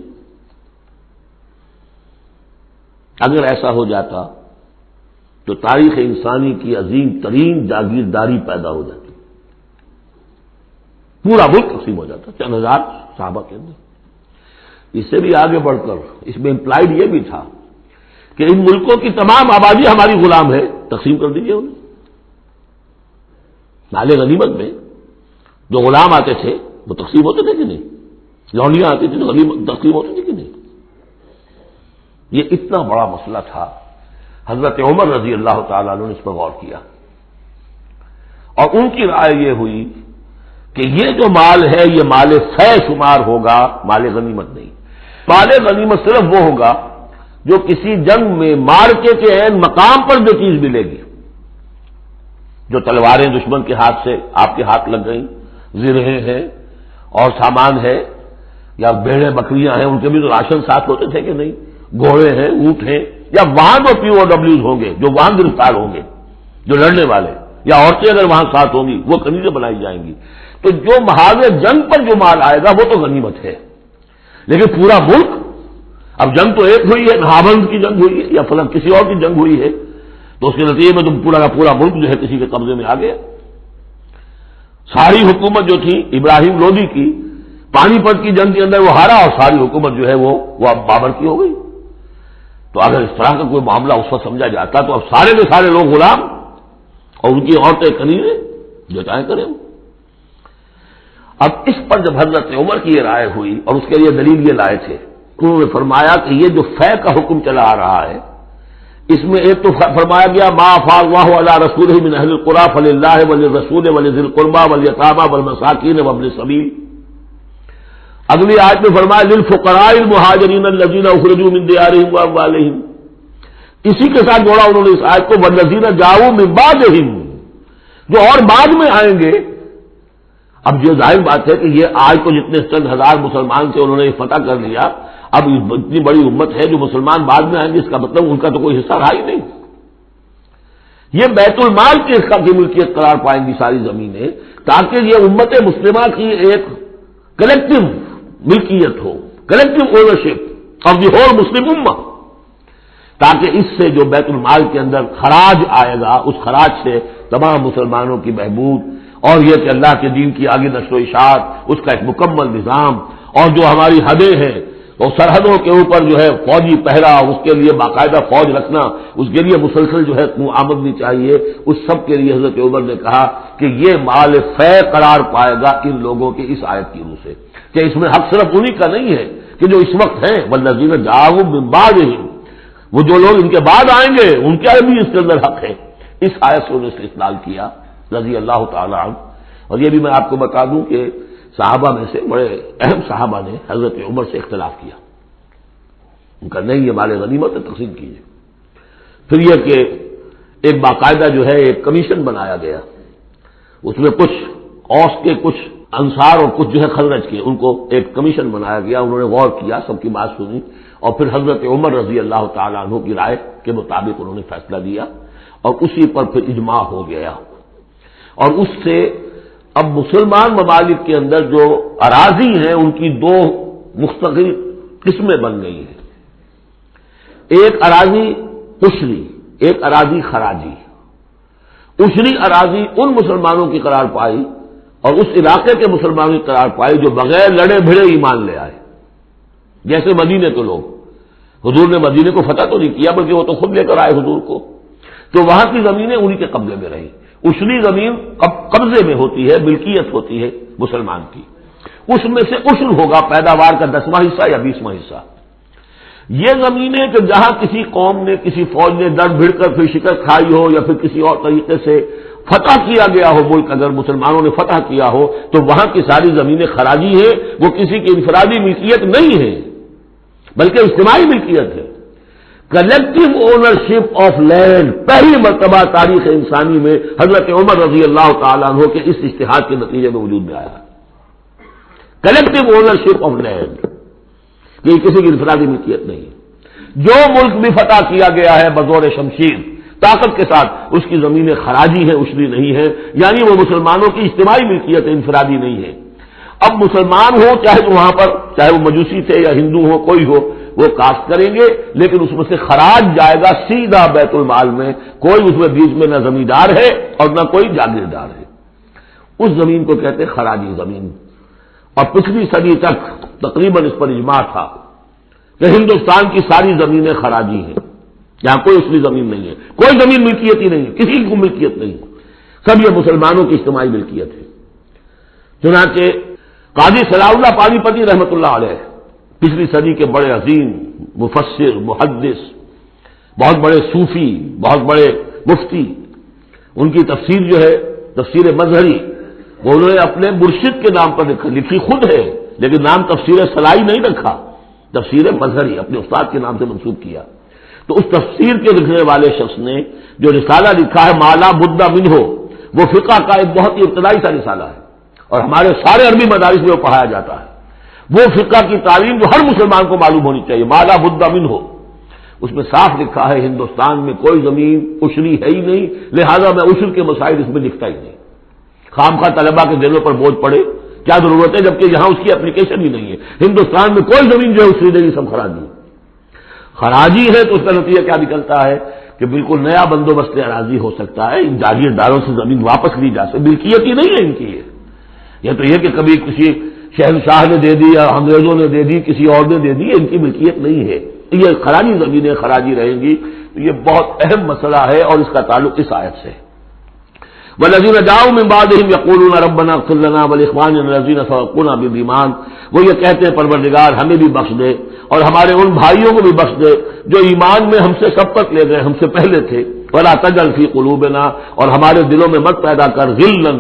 اگر ایسا ہو جاتا تو تاریخ انسانی کی عظیم ترین جاگیرداری پیدا ہو جاتی، پورا ملک تقسیم ہو جاتا چند ہزار صحابہ کے اندر. اس سے بھی آگے بڑھ کر اس میں امپلائڈ یہ بھی تھا کہ ان ملکوں کی تمام آبادی ہماری غلام ہے، تقسیم کر دیجیے انہیں. مال غنیمت میں جو غلام آتے تھے وہ تقسیم ہوتے تھے کہ نہیں؟ لونڈیاں آتی تھی تو تقسیم ہوتی تھی کہ نہیں؟ یہ اتنا بڑا مسئلہ تھا. حضرت عمر رضی اللہ تعالیٰ عنہ نے اس پر غور کیا اور ان کی رائے یہ ہوئی کہ یہ جو مال ہے یہ مال فے شمار ہوگا، مال غنیمت نہیں. مال غنیمت صرف وہ ہوگا جو کسی جنگ میں مارکے کے عین مقام پر جو چیز ملے گی، جو تلواریں دشمن کے ہاتھ سے آپ کے ہاتھ لگ گئیں، زرہیں ہیں اور سامان ہے، یا بھیڑیں بکریاں ہیں، ان کے بھی تو راشن ساتھ ہوتے تھے کہ نہیں، گھوڑے ہیں، اونٹ ہیں، یا وہاں جو POWs ہوں گے جو وہاں گرفتار ہوں گے جو لڑنے والے، یا عورتیں اگر وہاں ساتھ ہوں گی وہ کنیزیں بنائی جائیں گی. تو جو محاذ جنگ پر جو مال آئے گا وہ تو غنیمت ہے. لیکن پورا ملک، اب جنگ تو ایک ہوئی ہے، نہابند کی جنگ ہوئی ہے یا فلاں کسی اور کی جنگ ہوئی ہے، تو اس کے نتیجے میں تو پورا کا پورا ملک جو ہے کسی کے قبضے میں آ گیا. ساری حکومت جو تھی ابراہیم لودھی کی، پانی پت کی جنگ کے اندر وہ ہارا اور ساری حکومت جو ہے وہ اب بابر کی ہو گئی. تو اگر اس طرح کا کوئی معاملہ اس وقت سمجھا جاتا تو اب سارے کے سارے لوگ غلام اور ان کی عورتیں کنیزیں جو چاہیں کریں. اب اس پر جب حضرت عمر کی یہ رائے ہوئی اور اس کے لیے دلیل یہ لائے تھے، انہوں نے فرمایا کہ یہ جو فے کا حکم چلا آ رہا ہے اس میں ایک تو فرمایا گیا ما افاء اللہ علی رسولہ من اہل القری فللہ وللرسول ولذی القربى والیتامى والمساکین وابن السبیل. اگلی آیت میں فرمایا للفقراء المہاجرین الذین اخرجوا من دیارہم واموالہم. اسی کے ساتھ جوڑا انہوں نے اس آیت کو والذین جاؤوا من بعدہم، جو اور بعد میں آئیں گے. اب یہ ظاہر بات ہے کہ یہ آج تو جتنے چند ہزار مسلمان تھے انہوں نے یہ فتح کر لیا، اب اتنی بڑی امت ہے جو مسلمان بعد میں آئیں گے، اس کا مطلب ان کا تو کوئی حصہ رہا ہی نہیں. یہ بیت المال کی اس کا کی ملکیت قرار پائیں گی ساری زمینیں، تاکہ یہ امت مسلمہ کی ایک کلیکٹو ملکیت ہو، collective ownership of the whole مسلم امہ، تاکہ اس سے جو بیت المال کے اندر خراج آئے گا اس خراج سے تمام مسلمانوں کی بہبود، اور یہ کہ اللہ کے دین کی آگے نشر و اشاعت، اس کا ایک مکمل نظام، اور جو ہماری حدیں ہیں اور سرحدوں کے اوپر جو ہے فوجی پہرا، اس کے لیے باقاعدہ فوج رکھنا، اس کے لیے مسلسل جو ہے آمدنی چاہیے، اس سب کے لیے حضرت عمر نے کہا کہ یہ مال فے قرار پائے گا ان لوگوں کی اس آیت کی روح سے، کہ اس میں حق صرف انہی کا نہیں ہے کہ جو اس وقت ہیں والذین جاؤوا من بعدہم، وہ جو لوگ ان کے بعد آئیں گے ان کا بھی اس کے اندر حق ہے. اس آیت سے انہوں نے استدلال کیا رضی اللہ تعالی عنہ. اور یہ بھی میں آپ کو بتا دوں کہ صحابہ میں سے بڑے اہم صحابہ نے حضرت عمر سے اختلاف کیا، ان کا نہیں یہ مال غنیمت تقسیم کیجیے. پھر یہ کہ ایک باقاعدہ جو ہے ایک کمیشن بنایا گیا، اس میں کچھ اوس کے کچھ انصار اور کچھ جو ہے خزرج کے، ان کو ایک کمیشن بنایا گیا. انہوں نے غور کیا، سب کی بات سنی اور پھر حضرت عمر رضی اللہ تعالیٰ عنہ کی رائے کے مطابق انہوں نے فیصلہ دیا اور اسی پر پھر اجماع ہو گیا. اور اس سے اب مسلمان ممالک کے اندر جو اراضی ہیں ان کی دو مستقل قسمیں بن گئی ہیں، ایک اراضی عشری، ایک اراضی خراجی. عشری اراضی ان مسلمانوں کی قرار پائی اور اس علاقے کے مسلمانوں کی قرار پائی جو بغیر لڑے بھڑے ایمان لے آئے، جیسے مدینے کے لوگ. حضور نے مدینے کو فتح تو نہیں کیا بلکہ وہ تو خود لے کر آئے حضور کو، تو وہاں کی زمینیں انہی کے قبضے میں رہیں. عشری زمین قبضے میں ہوتی ہے، ملکیت ہوتی ہے مسلمان کی، اس میں سے عشر ہوگا پیداوار کا 10واں حصہ یا 20واں حصہ. یہ زمینیں کہ جہاں کسی قوم نے کسی فوج نے ڈر بھڑ کر پھر شکست کھائی ہو یا پھر کسی اور طریقے سے فتح کیا گیا ہو ملک، اگر مسلمانوں نے فتح کیا ہو تو وہاں کی ساری زمینیں خراجی ہیں، وہ کسی کی انفرادی ملکیت نہیں ہے بلکہ اجتماعی ملکیت ہے. کلیکٹو اونرشپ آف لینڈ پہلی مرتبہ تاریخ انسانی میں حضرت عمر رضی اللہ تعالیٰ عنہ کے اس اجتہاد کے نتیجے میں وجود میں آیا. کلیکٹو اونرشپ آف لینڈ، یہ کسی کی انفرادی ملکیت نہیں ہے۔ جو ملک بھی فتح کیا گیا ہے بزور شمشیر طاقت کے ساتھ، اس کی زمینیں خراجی ہیں، اشری نہیں ہے، یعنی وہ مسلمانوں کی اجتماعی ملکیت ہے، انفرادی نہیں ہے۔ اب مسلمان ہو چاہے تو وہاں پر چاہے وہ مجوسی تھے یا ہندو ہو کوئی ہو، وہ کاشت کریں گے، لیکن اس میں سے خراج جائے گا سیدھا بیت المال میں، کوئی اس میں بیچ میں نہ زمیندار ہے اور نہ کوئی جاگیردار ہے۔ اس زمین کو کہتے ہیں خراجی زمین۔ اور پچھلی صدی تک تقریباً اس پر اجماع تھا کہ ہندوستان کی ساری زمینیں خراجی ہیں، یہاں کوئی اصلی زمین نہیں ہے، کوئی زمین ملکیت ہی نہیں ہے، کسی کو ملکیت نہیں ہے، سب یہ مسلمانوں کی اجتماعی ملکیت ہے۔ چنانچہ قاضی صلاح اللہ پانی پتی رحمۃ اللہ علیہ، پچھلی صدی کے بڑے عظیم مفسر، محدث، بہت بڑے صوفی، بہت بڑے مفتی، ان کی تفسیر جو ہے تفسیر مظہری، وہ انہوں نے اپنے مرشد کے نام پر لکھی خود ہے، لیکن نام تفسیر صلاحی نہیں رکھا، تفسیر مظہری اپنے استاد کے نام سے منسوب کیا۔ تو اس تفسیر کے لکھنے والے شخص نے جو رسالہ لکھا ہے مالا بدہ منہ، وہ فقہ کا ایک بہت ہی ابتدائی سا رسالہ ہے، اور ہمارے سارے عربی مدارس میں وہ پڑھایا جاتا ہے۔ وہ فقہ کی تعلیم جو ہر مسلمان کو معلوم ہونی چاہیے، مالا بدہ منہ، اس میں صاف لکھا ہے ہندوستان میں کوئی زمین عشری ہے ہی نہیں، لہذا میں عشر کے مسائل اس میں لکھتا ہی نہیں۔ خام خواہ طلبا کے دلوں پر بوجھ پڑے، کیا ضرورت ہے، جبکہ یہاں اس کی اپلیکیشن ہی نہیں ہے۔ ہندوستان میں کوئی زمین جو ہے عشری نہیں، سب خراجی خراجی ہے، تو اس کا نتیجہ کیا نکلتا ہے کہ بالکل نیا بندوبست اراضی ہو سکتا ہے، ان جاگیرداروں سے زمین واپس لی جا سکتی، ملکیت ہی نہیں ہے ان کی۔ یہ تو یہ کہ کبھی کسی شہنشاہ نے دے دی یا انگریزوں نے دے دی، کسی اور نے دے دی، ان کی ملکیت نہیں ہے، یہ خراجی زمینیں خراجی رہیں گی۔ یہ بہت اہم مسئلہ ہے اور اس کا تعلق اس آیت سے ہے۔ والذین جاؤوا من بعدهم یقولون ربنا اغفر لنا ولاخواننا الذین سبقونا بالایمان، وہ یہ کہتے ہیں پروردگار ہمیں بھی بخش دے اور ہمارے ان بھائیوں کو بھی بخش دے جو ایمان میں ہم سے سبقت لے گئے، ہم سے پہلے تھے۔ ولا تجعل فی قلوبنا، اور ہمارے دلوں میں مت پیدا کر غلا،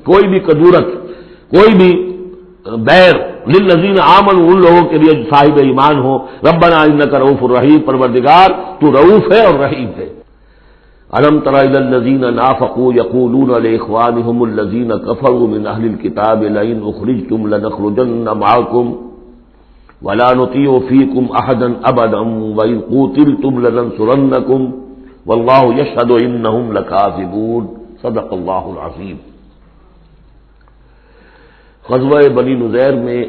کوئی بھی کدورت، کوئی بھی بیر، للذین آمنوا، ان لوگوں کے لیے جو صاحب ایمان ہو۔ ربنا انک رؤوف الرحیم، پروردگار تو رؤوف ہے اور رحیم ہے۔ الم تر الی الذین نافقوا یقولون لاخوانهم الذین کفروا من اہل الکتاب لئن اخرجتم لنخرجن معکم ولا نطیع فیکم احدا ابدا وان قوتلتم لننصرنکم واللہ یشہد انہم لکاذبون۔ صدق اللہ العظیم۔ غزوہ بنی نذیر میں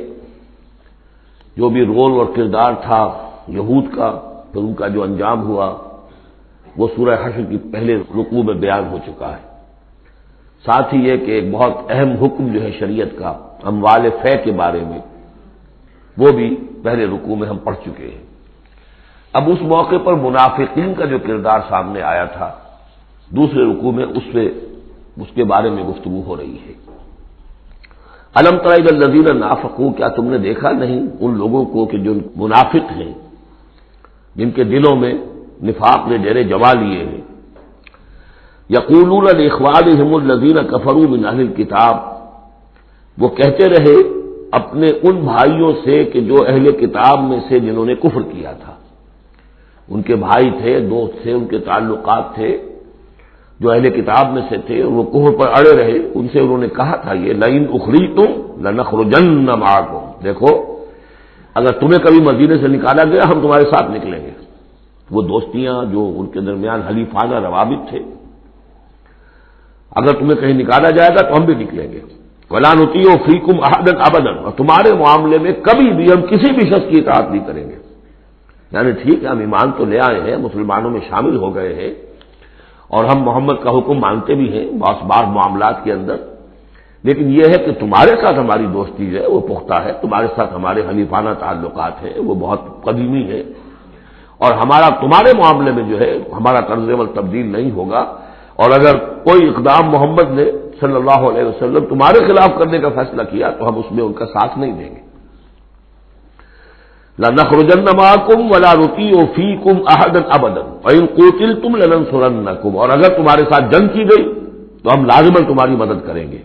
جو بھی رول اور کردار تھا یہود کا، پھر ان کا جو انجام ہوا، وہ سورہ حشر کی پہلے رکوع میں بیان ہو چکا ہے۔ ساتھ ہی یہ کہ ایک بہت اہم حکم جو ہے شریعت کا اموال فے کے بارے میں، وہ بھی پہلے رکوع میں ہم پڑھ چکے ہیں۔ اب اس موقع پر منافقین کا جو کردار سامنے آیا تھا، دوسرے رکوع میں اس کے بارے میں گفتگو ہو رہی ہے۔ الم تر الی الذین نافقوا، کیا تم نے دیکھا نہیں ان لوگوں کو کہ جو منافق ہیں، جن کے دلوں میں نفاق نے ڈیرے جما لیے ہیں۔ یقولون لاخوانهم الذین کفروا من اہل الکتاب، وہ کہتے رہے اپنے ان بھائیوں سے کہ جو اہل کتاب میں سے جنہوں نے کفر کیا تھا، ان کے بھائی تھے، دوست تھے، ان کے تعلقات تھے، جو اہل کتاب میں سے تھے، وہ کفر پر اڑے رہے، ان سے انہوں نے کہا تھا یہ لئن اخرجتم لنخرجن معکم، دیکھو اگر تمہیں کبھی مدینے سے نکالا گیا ہم تمہارے ساتھ نکلیں گے۔ وہ دوستیاں جو ان کے درمیان حلیفانہ روابط تھے، اگر تمہیں کہیں نکالا جائے گا تو ہم بھی نکلیں گے۔ ولا نطیع فیکم احدا ابدا، اور تمہارے معاملے میں کبھی بھی ہم کسی بھی شخص کی اطاعت نہیں کریں گے۔ یعنی ٹھیک ہے ہم ایمان تو لے آئے ہیں، مسلمانوں میں شامل ہو گئے ہیں، اور ہم محمد کا حکم مانتے بھی ہیں بعض معاملات کے اندر، لیکن یہ ہے کہ تمہارے ساتھ ہماری دوستی ہے وہ پختہ ہے، تمہارے ساتھ ہمارے حلیفانہ تعلقات ہیں وہ بہت قدیمی ہے، اور ہمارا تمہارے معاملے میں جو ہے ہمارا طرز عمل تبدیل نہیں ہوگا، اور اگر کوئی اقدام محمد نے صلی اللہ علیہ وسلم تمہارے خلاف کرنے کا فیصلہ کیا تو ہم اس میں ان کا ساتھ نہیں دیں گے۔ لَنَخْرُجَنَّ مَعَكُمْ وَلَا نُطِيعُ فِيكُمْ أَحَدًا أَبَدًا وَإِن قُوتِلْتُمْ لَنَنصُرَنَّكُمْ، اور اگر تمہارے ساتھ جنگ کی گئی تو ہم لازماً تمہاری مدد کریں گے۔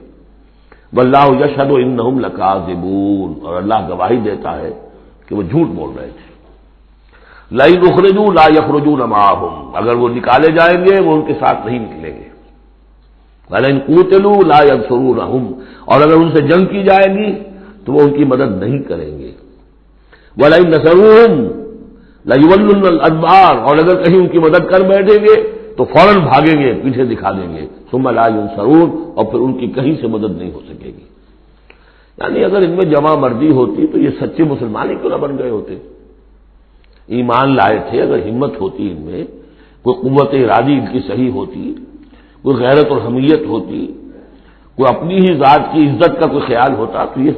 وَاللَّهُ يَشْهَدُ إِنَّهُمْ لَكَاذِبُونَ، اور اللہ گواہی دیتا ہے کہ وہ جھوٹ بول رہے تھے۔ لَئِنْ أُخْرِجُوا لَا يَخْرُجُونَ مَعَهُمْ، اگر وہ نکالے جائیں گے وہ ان کے ساتھ نہیں نکلیں گے۔ وَلَئِنْ قُوتِلُوا لَا يَنصُرُونَهُمْ، اور اگر ان سے جنگ کی جائے گی تو وہ ان کی مدد نہیں کریں گے۔ وَلَئِن نَصَرُوهُمْ لَيُوَلُّنَّ الْأَدْبَارَ، اور اگر کہیں ان کی مدد کر بیٹھیں گے تو فوراً بھاگیں گے، پیچھے دکھا دیں گے، ثُمَّ لَا يُنصَرُونَ، اور پھر ان کی کہیں سے مدد نہیں ہو سکے گی۔ یعنی اگر ان میں جمع مردی ہوتی تو یہ سچے مسلمان ہی کیوں نہ بن گئے ہوتے؟ ایمان لائے تھے، اگر ہمت ہوتی ان میں، کوئی قوت ارادی ان کی صحیح ہوتی، کوئی غیرت اور حمیت ہوتی، کوئی اپنی ہی ذات کی عزت کا کوئی خیال ہوتا، تو یہ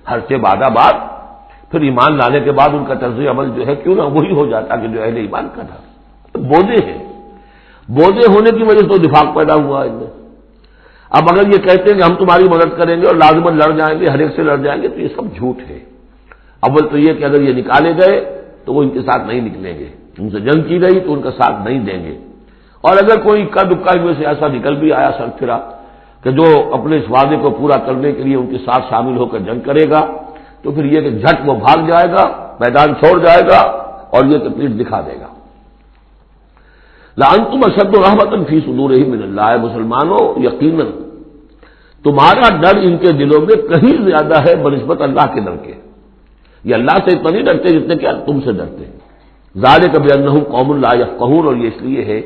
ہر سے بادہ بات پھر ایمان لانے کے بعد ان کا طرز عمل جو ہے کیوں نہ وہی ہو جاتا کہ جو اہل ایمان کا تھا۔ بودے ہیں، بودے ہونے کی وجہ سے تو نفاق پیدا ہوا ان میں۔ اب اگر یہ کہتے ہیں کہ ہم تمہاری مدد کریں گے اور لازماً لڑ جائیں گے، ہر ایک سے لڑ جائیں گے، تو یہ سب جھوٹ ہے۔ اول تو یہ کہ اگر یہ نکالے گئے تو وہ ان کے ساتھ نہیں نکلیں گے، ان سے جنگ کی گئی تو ان کا ساتھ نہیں دیں گے، اور اگر کوئی اکا دکا ان میں سے ایسا نکل بھی آیا سر پھرا کہ جو اپنے اس وعدے کو پورا کرنے کے لیے ان کے ساتھ شامل ہو کر جنگ کرے گا، تو پھر یہ کہ جھٹ وہ بھاگ جائے گا، میدان چھوڑ جائے گا، اور یہ کہ پیٹھ دکھا دے گا۔ لَأَنْتُمْ أَشَدُّ رَهْبَةً فِي صُدُورِهِم مِّنَ اللَّهِ، مسلمانوں یقیناً تمہارا ڈر ان کے دلوں میں کہیں زیادہ ہے بنسبت اللہ کے ڈر کے۔ یہ اللہ سے اتنا نہیں ڈرتے جتنے کہ تم سے ڈرتے ہیں۔ ذَلِكَ بِأَنَّهُمْ قَوْمٌ لَا يَفْقَهُونَ، اور یہ اس لیے ہے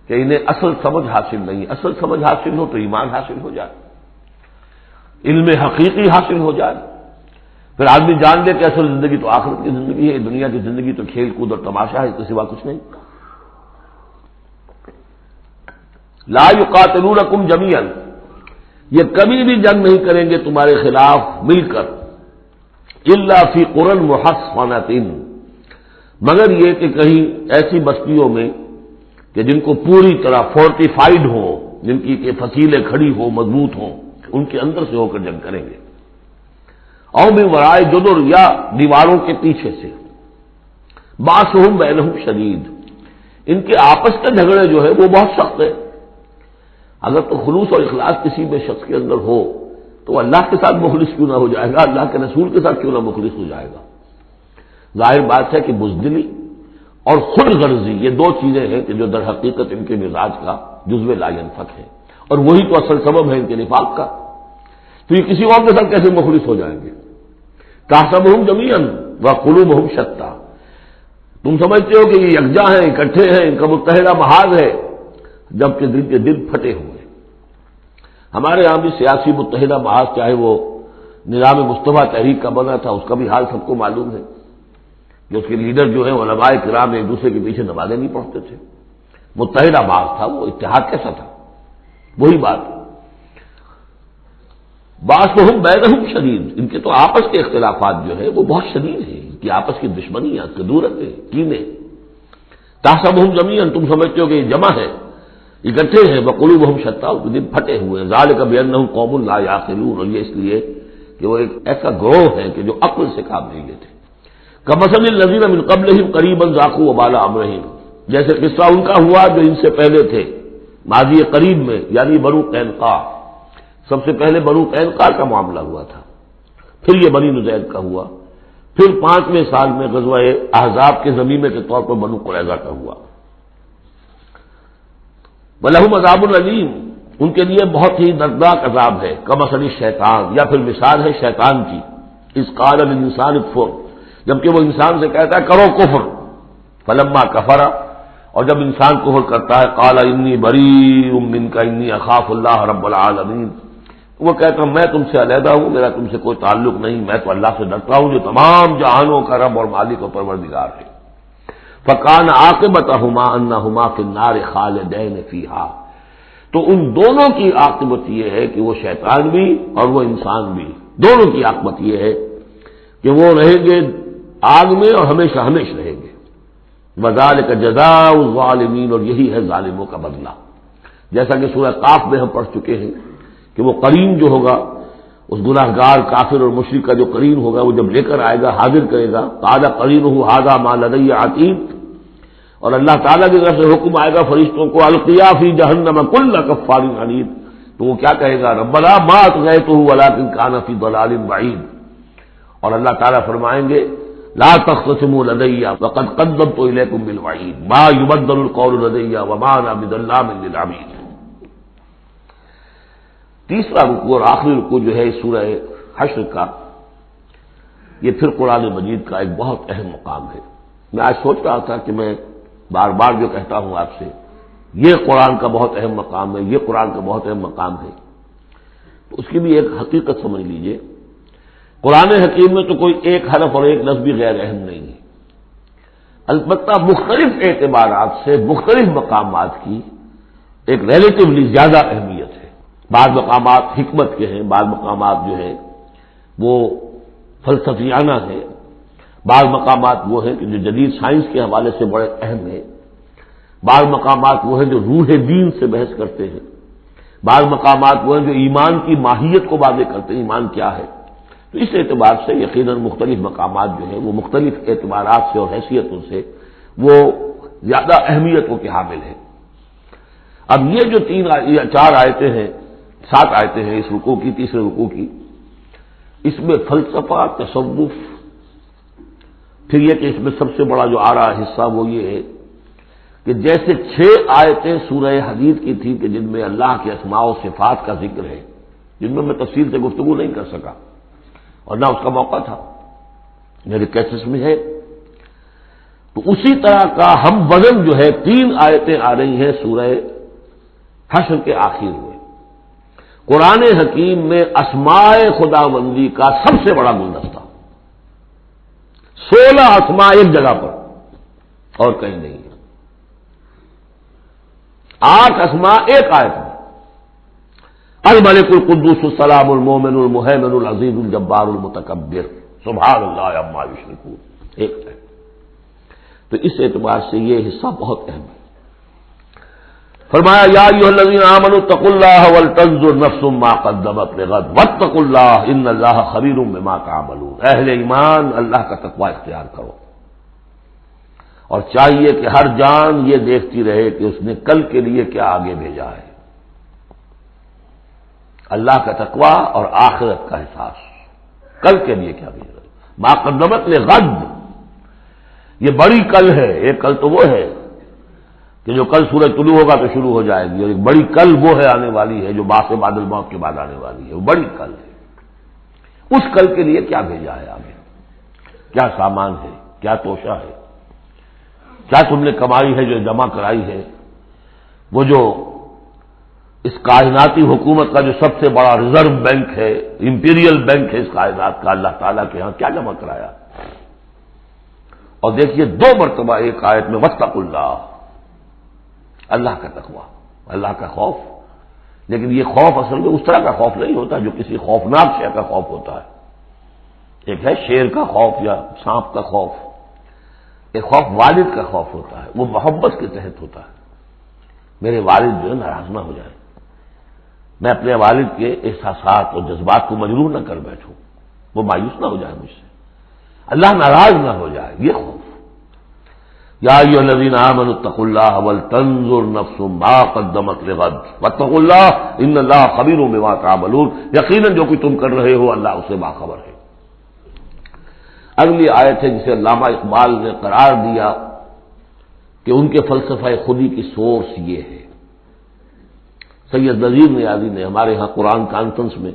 کہ انہیں اصل سمجھ حاصل نہیں۔ اصل سمجھ حاصل ہو تو ایمان حاصل ہو جائے، علم حقیقی حاصل ہو جائے، پھر آدمی جان لے کہ اصل زندگی تو آخرت کی زندگی ہے، دنیا کی زندگی تو کھیل کود اور تماشا ہے، اس کے سوا کچھ نہیں۔ لا یقاتلونکم جمیعا، یہ کبھی بھی جنگ نہیں کریں گے تمہارے خلاف مل کر، الا فی قرى محصنۃ، مگر یہ کہ کہیں ایسی بستیوں میں کہ جن کو پوری طرح فورٹیفائڈ ہوں، جن کی کہ فصیلیں کھڑی ہوں، مضبوط ہوں، ان کے اندر سے ہو کر جنگ کریں گے۔ او من ورائے جدر، یا دیواروں کے پیچھے سے۔ باسہم بینہم شدید، ان کے آپس کے جھگڑے جو ہے وہ بہت سخت ہے۔ اگر تو خلوص اور اخلاص کسی میں شخص کے اندر ہو تو اللہ کے ساتھ مخلص کیوں نہ ہو جائے گا، اللہ کے رسول کے ساتھ کیوں نہ مخلص ہو جائے گا۔ ظاہر بات ہے کہ بزدلی اور خود غرضی یہ دو چیزیں ہیں کہ جو در حقیقت ان کے مزاج کا جزو لا ينفک ہے، اور وہی تو اصل سبب ہے ان کے نفاق کا۔ تو یہ کسی اور کے ساتھ کیسے مخلص ہو جائیں گے؟ تحسبهم جميعا وقلوبهم شتى، تم سمجھتے ہو کہ یہ یکجا ہیں، اکٹھے ہیں، ان کا متحدہ محاذ ہے، جبکہ دل کے دل پھٹے ہوئے۔ ہمارے یہاں بھی سیاسی متحدہ محاذ چاہے وہ نظام مصطفیٰ تحریک کا بنا تھا، اس کا بھی حال سب کو معلوم ہے، جو اس کے لیڈر جو ہیں علماء کرام ایک دوسرے کے پیچھے نمازیں نہیں پڑھتے تھے۔ متحدہ محاذ تھا، وہ اتحاد کیسا تھا؟ وہی بات۔ باسہم بینہم شدید، ان کے تو آپس کے اختلافات جو ہے وہ بہت شدید ہیں، ان کی آپس کی دشمنیاں، کدورتیں، کینے۔ تحسبہم جمیعا، تم سمجھتے ہو کہ یہ جمع ہے، اکٹھے ہیں، وقلوبہم شتیٰ، دل پھٹے ہوئے ہیں۔ ذالک بانہم قوم لا یعقلون، اور یہ اس لیے کہ وہ ایک ایسا گروہ ہے کہ جو عقل سے کام نہیں لیتے۔ کمثل الذین من قبلہم قریبا ذاقوا وبال امرہم، جیسے قصہ ان کا ہوا جو ان سے پہلے تھے ماضی قریب میں، یعنی بنو قینقاع۔ سب سے پہلے بنو قینقاع کا معاملہ ہوا تھا، پھر یہ بنی نضیر کا ہوا، پھر 5ویں سال میں غزوہ احزاب کے ضمیمے کے طور پر بنو قریظہ کا ہوا۔ وَلَهُمْ عَذَابٌ أَلِيمٌ، ان کے لیے بہت ہی دردناک عذاب ہے۔ کمثل الشیطان، یا پھر مثال ہے شیطان کی، اذ قال للانسان اکفر، جبکہ وہ انسان سے کہتا ہے کرو کفر، فلما کفر، اور جب انسان کفر کرتا ہے قال انی بریء منک انی اخاف اللہ رب العالمین، وہ کہتا ہے میں تم سے علیحدہ ہوں، میرا تم سے کوئی تعلق نہیں، میں تو اللہ سے ڈرتا ہوں جو تمام جہانوں کا رب اور مالک اور پروردگار ہے۔ فکان عاقبتہما انہما فی النار خالدین فیہا، تو ان دونوں کی عاقبت یہ ہے کہ وہ شیطان بھی اور وہ انسان بھی، دونوں کی عاقبت یہ ہے کہ وہ رہیں گے آگ میں اور ہمیشہ ہمیشہ رہیں گے۔ وذالک جزاء الظالمین، اور یہی ہے ظالموں کا بدلہ، جیسا کہ سورہ قاف میں ہم پڑھ چکے ہیں کہ وہ قرین جو ہوگا اس گناہگار کافر اور مشرک کا جو قرین ہوگا وہ جب لے کر آئے گا، حاضر کرے گا، قال قرینہ ھذا ما لدی عتید، اور اللہ تعالیٰ کی طرف سے حکم آئے گا فرشتوں کو القیا فی جہنم کل کفار عنید، تو وہ کیا کہے گا ربنا ما اطغیتہ ولکن کان فی ضلال بعید، اور اللہ تعالیٰ فرمائیں گے لا تختصموا لدی وقد قدمت الیکم بالوعید ما یبدل القول لدی وما انا بظلام للعبید۔ تیسرا رکوع اور آخری رکوع جو ہے اس سورہ حشر کا یہ پھر قرآن مجید کا ایک بہت اہم مقام ہے۔ میں آج سوچ رہا تھا کہ میں بار بار جو کہتا ہوں آپ سے، یہ قرآن کا بہت اہم مقام ہے، یہ قرآن کا بہت اہم مقام ہے، تو اس کی بھی ایک حقیقت سمجھ لیجئے۔ قرآن حکیم میں تو کوئی ایک حرف اور ایک لفظ بھی غیر اہم نہیں ہے، البتہ مختلف اعتبارات سے مختلف مقامات کی ایک ریلیٹیولی زیادہ اہمیت ہے۔ بعض مقامات حکمت کے ہیں، بعض مقامات جو ہے وہ فلسفیانہ ہیں، بعض مقامات وہ ہیں کہ جو جدید سائنس کے حوالے سے بڑے اہم ہیں، بعض مقامات وہ ہیں جو روح دین سے بحث کرتے ہیں، بعض مقامات وہ ہیں جو ایمان کی ماہیت کو واضح کرتے ہیں، ایمان کیا ہے۔ تو اس اعتبار سے یقیناً مختلف مقامات جو ہیں وہ مختلف اعتبارات سے اور حیثیتوں سے وہ زیادہ اہمیتوں کے حامل ہیں۔ اب یہ جو 4 آیتیں ہیں، 7 آیتیں ہیں اس رکوع کی، تیسرے رکوع کی، اس میں فلسفہ، تصوف، پھر یہ کہ اس میں سب سے بڑا جو آ رہا حصہ وہ یہ ہے کہ جیسے 6 آیتیں سورہ حدید کی تھی کہ جن میں اللہ کے اسماء و صفات کا ذکر ہے، جن میں تفصیل سے گفتگو نہیں کر سکا اور نہ اس کا موقع تھا، میرے کیسز میں ہے، تو اسی طرح کا ہم وزن جو ہے 3 آیتیں آ رہی ہیں سورہ حشر کے آخر میں۔ قرآن حکیم میں اسماء خداوندی کا سب سے بڑا گلدستہ، 16 اسماء ایک جگہ پر اور کہیں نہیں ہے، 8 اسماء ایک آیت میں، الملک القدوس السلام المومن المہیمن العزیز الجبار المتکبر سبحان اللہ عما یشرکون، ایک ہے۔ تو اس اعتبار سے یہ حصہ بہت اہم ہے۔ فرمایا یا ایھا الذین آمنوا اتقوا اللہ ولتنظر نفس ما قدمت لغد واتقوا اللہ ان اللہ خبیر بما تعملون، اہل ایمان اللہ کا تقوی اختیار کرو، اور چاہیے کہ ہر جان یہ دیکھتی رہے کہ اس نے کل کے لیے کیا آگے بھیجا ہے۔ اللہ کا تقوی اور آخرت کا احساس، کل کے لیے کیا بھیجا ہے، ما قدمت لغد، یہ بڑی کل ہے۔ ایک کل تو وہ ہے کہ جو کل سورج طلوع ہوگا تو شروع ہو جائے گی، اور ایک بڑی کل وہ ہے آنے والی ہے جو بعث بعد الموت کے بعد آنے والی ہے، وہ بڑی کل ہے۔ اس کل کے لیے کیا بھیجا ہے آگے، کیا سامان ہے، کیا توشہ ہے، کیا تم نے کمائی ہے جو جمع کرائی ہے، وہ جو اس کائناتی حکومت کا جو سب سے بڑا ریزرو بینک ہے، امپیریل بینک ہے اس کائنات کا، اللہ تعالیٰ کے ہاں کیا جمع کرایا۔ اور دیکھیے 2 مرتبہ ایک آیت میں واتقوا اللہ، اللہ کا تقوی، اللہ کا خوف، لیکن یہ خوف اصل میں اس طرح کا خوف نہیں ہوتا جو کسی خوفناک شے کا خوف ہوتا ہے۔ ایک ہے شیر کا خوف یا سانپ کا خوف، ایک خوف والد کا خوف ہوتا ہے، وہ محبت کے تحت ہوتا ہے، میرے والد جو ہے ناراض نہ ہو جائے، میں اپنے والد کے احساسات اور جذبات کو مجروح نہ کر بیٹھوں، وہ مایوس نہ ہو جائے مجھ سے، اللہ ناراض نہ ہو جائے، یہ خوف۔ یا ایھا الذین آمنوا اتقوا اللہ ولتنظر نفس ما قدمت لغد واتقوا اللہ ان اللہ خبیر بما تعملون، یقیناً جو کچھ تم کر رہے ہو اللہ اسے باخبر ہے۔ اگلی آیت ہے جسے علامہ اقبال نے قرار دیا کہ ان کے فلسفہ خودی کی سورس یہ ہے۔ سید نذیر نیازی نے ہمارے ہاں قرآن کانفرنس میں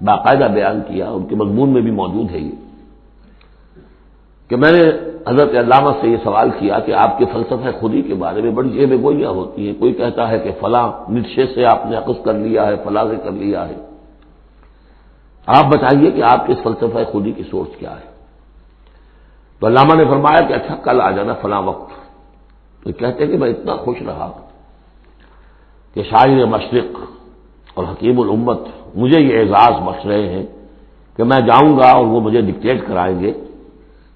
باقاعدہ بیان کیا، ان کے مضمون میں بھی موجود ہے یہ، کہ میں نے حضرت علامہ سے یہ سوال کیا کہ آپ کے فلسفہ خودی کے بارے میں بڑی جیب گوئیاں ہوتی ہیں، کوئی کہتا ہے کہ فلاں نیچے سے آپ نے اخذ کر لیا ہے، فلاں سے کر لیا ہے، آپ بتائیے کہ آپ کے اس فلسفہ خودی کی سورس کیا ہے۔ تو علامہ نے فرمایا کہ اچھا کل آ جانا فلاں وقت۔ تو کہتے ہیں کہ میں اتنا خوش رہا کہ شاعر مشرق اور حکیم الامت مجھے یہ اعزاز بخش رہے ہیں کہ میں جاؤں گا اور وہ مجھے ڈکٹیٹ کرائیں گے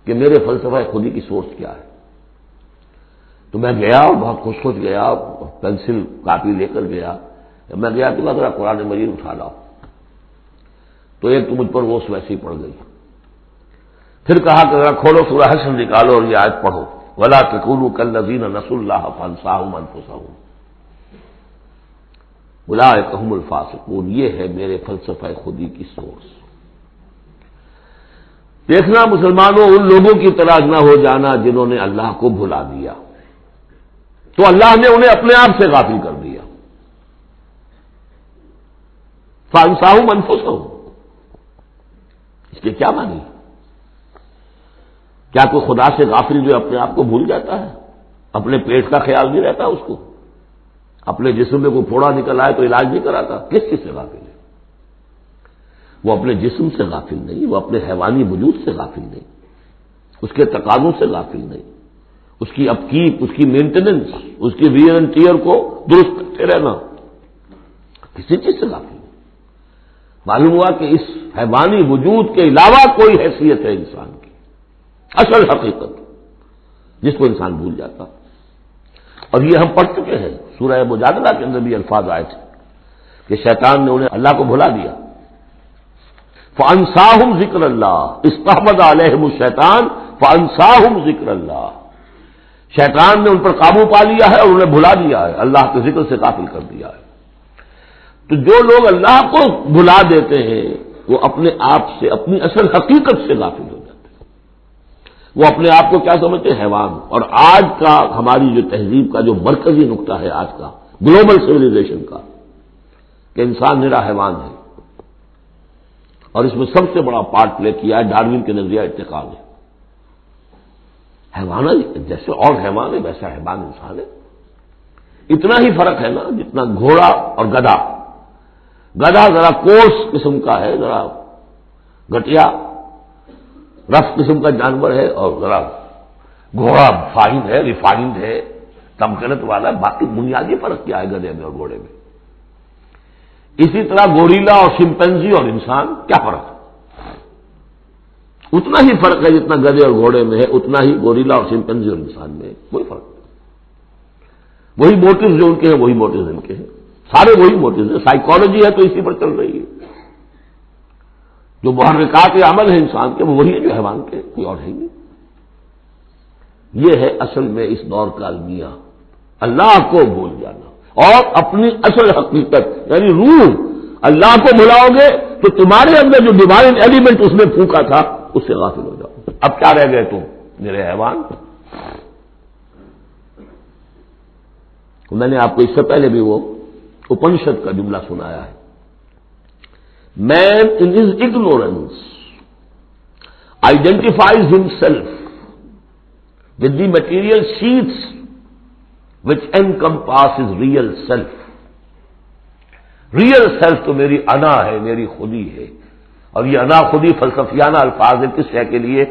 کہ میرے فلسفہ خودی کی سورس کیا ہے۔ تو میں گیا اور بہت خوش خوش گیا، پینسل کاپی لے کر گیا، میں گیا کہ ذرا قرآن مجید اٹھا لاؤ، تو ایک تو مجھ پر وہ ویسی پڑ گئی، پھر کہا کہ ذرا کھولو سورہ حشر نکالو اور یہ آیت پڑھو، ولا تکونوا کالذین نسوا اللہ فانساہم انفسہم اولئک ھم الفاسقون، یہ ہے میرے فلسفہ خودی کی سورس۔ دیکھنا مسلمانوں ان لوگوں کی طرح نہ ہو جانا جنہوں نے اللہ کو بھلا دیا، تو اللہ نے انہیں اپنے آپ سے غافل کر دیا۔ فانساہم انفسہم، اس کے کیا معنی؟ کیا کوئی خدا سے غافل جو اپنے آپ کو بھول جاتا ہے؟ اپنے پیٹ کا خیال نہیں رہتا اس کو؟ اپنے جسم میں کوئی پھوڑا نکل آئے تو علاج نہیں کراتا؟ کس چیز سے غافل ہے؟ وہ اپنے جسم سے غافل نہیں، وہ اپنے حیوانی وجود سے غافل نہیں، اس کے تقاضوں سے غافل نہیں، اس کی اپکیپ، اس کی مینٹیننس، اس کی ویئر اینڈ ٹیئر کو درست کرتے رہنا، کسی چیز سے غافل نہیں۔ معلوم ہوا کہ اس حیوانی وجود کے علاوہ کوئی حیثیت ہے انسان کی، اصل حقیقت جس کو انسان بھول جاتا۔ اور یہ ہم پڑھ چکے ہیں، سورہ مجادلہ کے اندر بھی الفاظ آئے تھے کہ شیطان نے انہیں اللہ کو بھلا دیا۔ فَأَنْسَاهُمْ ذِكْرَ اللَّهِ اسْتَحْوَذَ عَلَيْهِمُ الشَّيْطَانُ فَأَنْسَاهُمْ ذِكْرَ اللَّهِ، شیطان نے ان پر قابو پا لیا ہے اور انہیں بھلا دیا ہے، اللہ کے ذکر سے غافل کر دیا ہے۔ تو جو لوگ اللہ کو بھلا دیتے ہیں وہ اپنے آپ سے، اپنی اصل حقیقت سے غافل ہو جاتے ہیں۔ وہ اپنے آپ کو کیا سمجھتے ہیں؟ حیوان۔ اور آج کا ہماری جو تہذیب کا جو مرکزی نقطہ ہے آج کا گلوبل سویلائزیشن کا، کہ انسان نرا حیوان ہے، اور اس میں سب سے بڑا پارٹ پلے کیا ہے ڈاروین کے نظریہ ارتقاء نے۔ حیوان جیسے اور حیوان ہے ویسا حیوان انسان ہے۔ اتنا ہی فرق ہے نا جتنا گھوڑا اور گدھا۔ گدھا ذرا کورس قسم کا ہے، ذرا گٹیا رف قسم کا جانور ہے، اور ذرا گھوڑا فائن ہے، ریفائنڈ ہے، تمکنت والا۔ باقی بنیادی فرق کیا ہے گدھے میں اور گھوڑے میں؟ اسی طرح گوریلا اور شمپینزی اور انسان، کیا فرق ہے؟ اتنا ہی فرق ہے جتنا گدھے اور گھوڑے میں ہے، اتنا ہی گوریلا اور شمپینزی اور انسان میں ہے، کوئی فرق نہیں۔ وہی موٹیوز جو ان کے ہیں وہی موٹیوز ان کے ہیں، سارے وہی موٹیوز ہیں۔ سائیکالوجی ہے تو اسی پر چل رہی ہے، جو محرکات عمل ہے انسان کے وہ وہی ہے جو حیوان کے، کوئی اور ہے نہیں۔ یہ ہے اصل میں اس دور کا المیہ، اللہ کو بھول جانا اور اپنی اصل حقیقت یعنی روح۔ اللہ کو بھلاؤ گے تو تمہارے اندر جو ڈیوائن ایلیمنٹ اس نے پھونکا تھا اس سے غافل ہو جاؤ۔ اب کیا رہ گئے تم میرے حیوان؟ میں نے آپ کو اس سے پہلے بھی وہ اپنشد کا جملہ سنایا ہے، man in his ignorance identifies himself with the material sheets which encompasses real self۔ Real self تو میری انا ہے، میری خودی ہے، اور یہ انا خودی فلسفیانہ الفاظ ہے کس شے کے لیے؟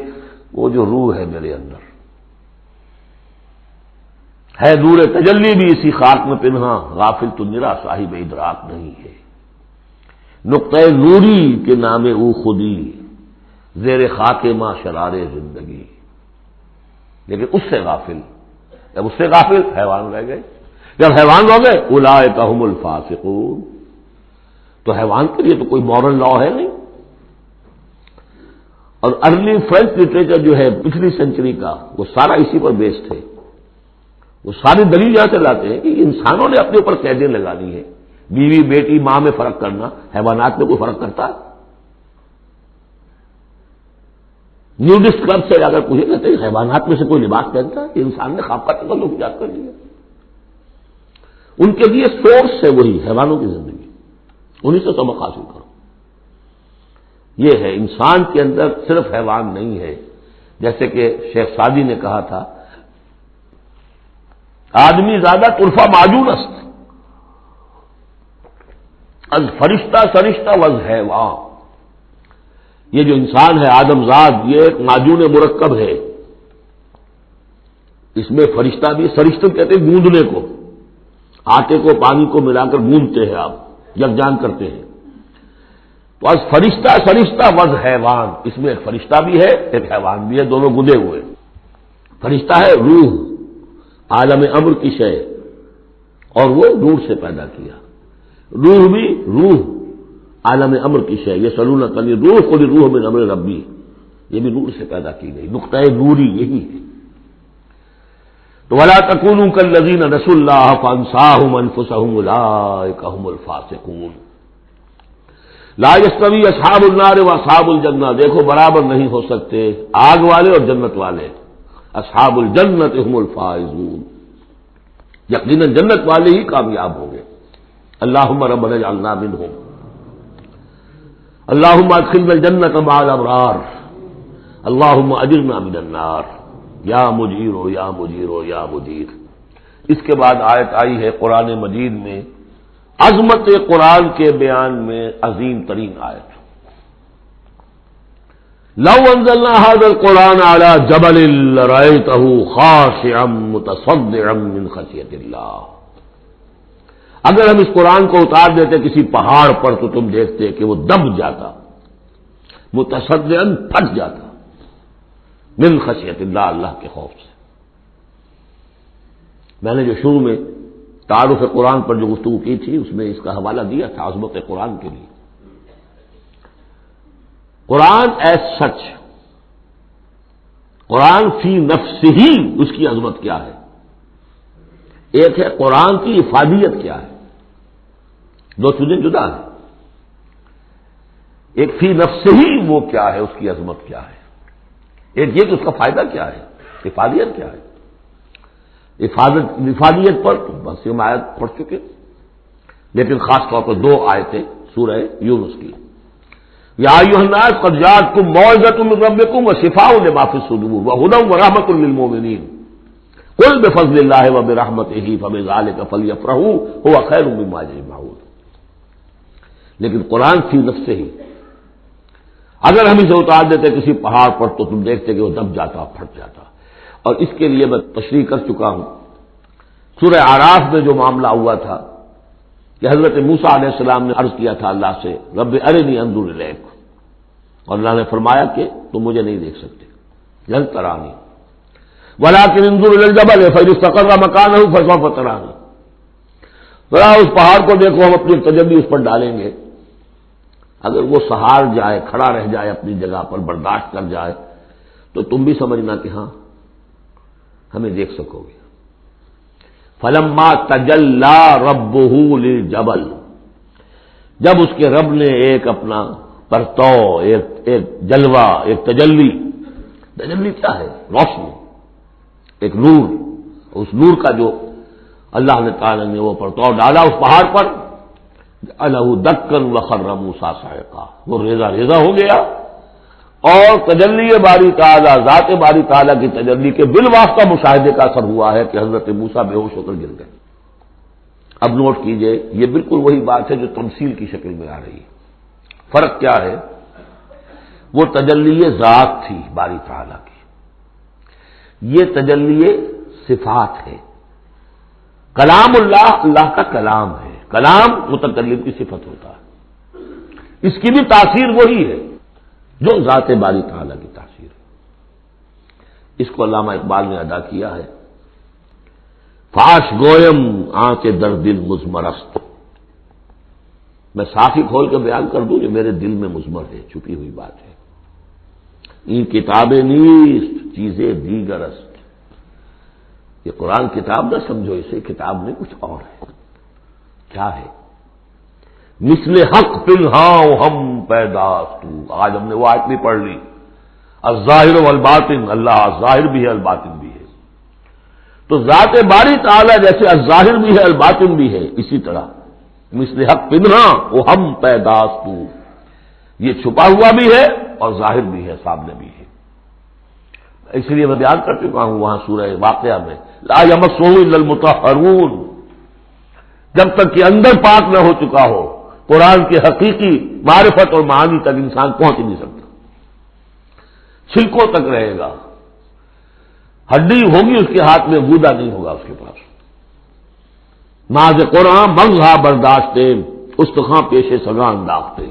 وہ جو روح ہے میرے اندر ہے، نور تجلی بھی اسی خاک میں پنہاں، غافل تو نرا صاحب ادراک نہیں ہے۔ نقطۂ نوری کے نام او خودی، زیر خاک ماں شرار زندگی، لیکن اس سے غافل، جب اس سے غافل حیوان رہ گئے۔ جب حیوان ہو گئے اولئک ھم الفاسقون، تو حیوان کے لیے تو کوئی مورل لا ہے نہیں۔ اور ارلی فرینچ لٹریچر جو ہے پچھلی سینچری کا، وہ سارا اسی پر بیسڈ ہے۔ وہ ساری دلیل یہاں سے لاتے ہیں کہ انسانوں نے اپنے اوپر قیدیں لگانی ہے، بیوی بیٹی ماں میں فرق کرنا، حیوانات میں کوئی فرق کرتا ہے؟ نیوڈسٹ کلب سے اگر پوچھے کہتے ہیں حیوانات میں سے کوئی لباس پہنتا ہے؟ کہ انسان نے خواب کا تکلف ایجاد کر لیا۔ ان کے لیے سورس ہے وہی حیوانوں کی زندگی، انہیں سے سبق حاصل کرو۔ یہ ہے انسان کے اندر صرف حیوان نہیں ہے، جیسے کہ شیخ سعدی نے کہا تھا آدمی زیادہ طرفہ معجون است از فرشتہ سرشتہ وز حیوان۔ یہ جو انسان ہے آدم زاد، یہ ایک معجون مرکب ہے، اس میں فرشتہ بھی، سرشتہ کہتے ہیں گوندنے کو، آٹے کو پانی کو ملا کر گوندتے ہیں آپ، یکجان کرتے ہیں، تو از فرشتہ سرشتہ وز حیوان، اس میں ایک فرشتہ بھی ہے ایک حیوان بھی ہے، دونوں گندے ہوئے۔ فرشتہ ہے روح، عالم امر کی شے، اور وہ نور سے پیدا کیا۔ روح بھی روح عالم امر کی شے، یہ سلون کلی روح کو روح من امر ربی، یہ بھی نور سے پیدا کی گئی، نقطۂ نوری یہی ہے۔ تو ولا تکونوا کالذین نسوا اللہ فانساہم انفسہم اولئک ھم الفاسقون۔ لا یستوی اصحاب النار واصحاب الجنہ، دیکھو برابر نہیں ہو سکتے آگ والے اور جنت والے، اصحاب الجنت ھم الفائزون، یقیناً جنت والے ہی کامیاب ہوں گے۔ اللہم ربنا اجعلنا منہم، اللہم ادخلنا الجنۃ مع الابرار، اللہم اجرنا من النار، یا مجیرو یا مجیرو یا مجیر۔ اس کے بعد آیت آئی ہے قرآن مجید میں عظمت قرآن کے بیان میں عظیم ترین آیت، لو انزلنا هذا القرآن على جبل لرأيته خاشعا متصدعا من خشیۃ اللہ، اگر ہم اس قرآن کو اتار دیتے کسی پہاڑ پر تو تم دیکھتے کہ وہ دب جاتا، متصدعا پھٹ جاتا، من خشیۃ اللہ، اللہ کے خوف سے۔ میں نے جو شروع میں تعارف قرآن پر جو گفتگو کی تھی اس میں اس کا حوالہ دیا تھا عظمت قرآن کے لیے۔ قرآن ایز سچ، قرآن فی نفسہ ہی اس کی عظمت کیا ہے، ایک ہے قرآن کی افادیت کیا ہے، دو چیزیں جدا ہیں۔ ایک فی نفسہ ہی وہ کیا ہے، اس کی عظمت کیا ہے، ایک یہ کہ اس کا فائدہ کیا ہے، افادیت کیا ہے۔ افادیت پر بس ہم آیت پڑھ چکے، لیکن خاص طور پر دو آیتیں سورہ یونس کی، یا ایھا الناس قد جاءتکم موعظۃ من ربکم وشفاء لما فی الصدور وہدی ورحمۃ للمؤمنین قل بفضل اللہ وبرحمتہ فبذلک فلیفرحوا ھو خیر مما یجمعون۔ لیکن قرآن فی نفسہ ہی، اگر ہم اسے اتار دیتے کسی پہاڑ پر تو تم دیکھتے کہ وہ دب جاتا، پھٹ جاتا۔ اور اس کے لیے میں تشریح کر چکا ہوں، سورہ اعراف میں جو معاملہ ہوا تھا کہ حضرت موسیٰ علیہ السلام نے عرض کیا تھا اللہ سے رب ارنی انظر الیک، اور اللہ نے فرمایا کہ تم مجھے نہیں دیکھ سکتے، لن ترانی ولکن انظر الی الجبل فإن استقر مکانہ فسوف ترانی، ذرا اس پہاڑ کو دیکھو، ہم اپنی تجلی اس پر ڈالیں گے، اگر وہ سہار جائے، کھڑا رہ جائے اپنی جگہ پر، برداشت کر جائے تو تم بھی سمجھنا کہ ہاں ہمیں دیکھ سکو گے۔ فلما تجلی ربہ للجبل، جب اس کے رب نے ایک اپنا پرتو، ایک جلوہ، ایک تجلی کیا ہے؟ روشنی، ایک نور، اس نور کا جو اللہ تعالی نے وہ پرتو ڈالا اس پہاڑ پر، جعلہ دکا وخر موسیٰ صعقا، وہ ریزہ ریزہ ہو گیا، اور تجلی باری تعالیٰ، ذات باری تعالیٰ کی تجلی کے بالواسطہ مشاہدے کا اثر ہوا ہے کہ حضرت موسیٰ بے ہوش ہو کر گر گئے۔ اب نوٹ کیجئے، یہ بالکل وہی بات ہے جو تمثیل کی شکل میں آ رہی ہے۔ فرق کیا ہے؟ وہ تجلی ذات تھی باری تعالیٰ کی، یہ تجلی صفات ہے۔ کلام اللہ، اللہ کا کلام ہے، کلام متکلم کی صفت ہوتا ہے، اس کی بھی تاثیر وہی ہے جو ذات باری تعالیٰ کی تاثیر ہے۔ اس کو علامہ اقبال نے ادا کیا ہے، فاش گویم آنچ در دل مضمرست، میں صافی کھول کے بیان کر دوں جو میرے دل میں مضمر ہے، چھپی ہوئی بات ہے۔ این کتابیں نیست چیزیں دیگر است، یہ قرآن کتاب نہ سمجھو، اسے کتاب میں کچھ اور ہے۔ کیا ہے؟ مثل حق پنہاں ہم پیداست، آج ہم نے وہ آیت بھی پڑھ لی، الظاہر والباطن، اللہ ظاہر بھی ہے الباطن بھی ہے، تو ذات باری تعالیٰ جیسے الظاہر بھی ہے الباطن بھی ہے، اسی طرح مثل حق پنہاں وہ ہم پیداست، یہ چھپا ہوا بھی ہے اور ظاہر بھی ہے، سامنے بھی ہے۔ اس لیے میں بیان کر چکا ہوں وہاں سورہ واقعہ میں، لا یمسہ الا المطہرون، جب تک کہ اندر پاک نہ ہو چکا ہو قرآن کی حقیقی معرفت اور معانی تک انسان پہنچ نہیں سکتا، چھلکوں تک رہے گا، ہڈی ہوگی اس کے ہاتھ میں، گودا نہیں ہوگا اس کے پاس۔ ناز قرآن منگھا برداشتے استخاں پیشے سگاں انداختے،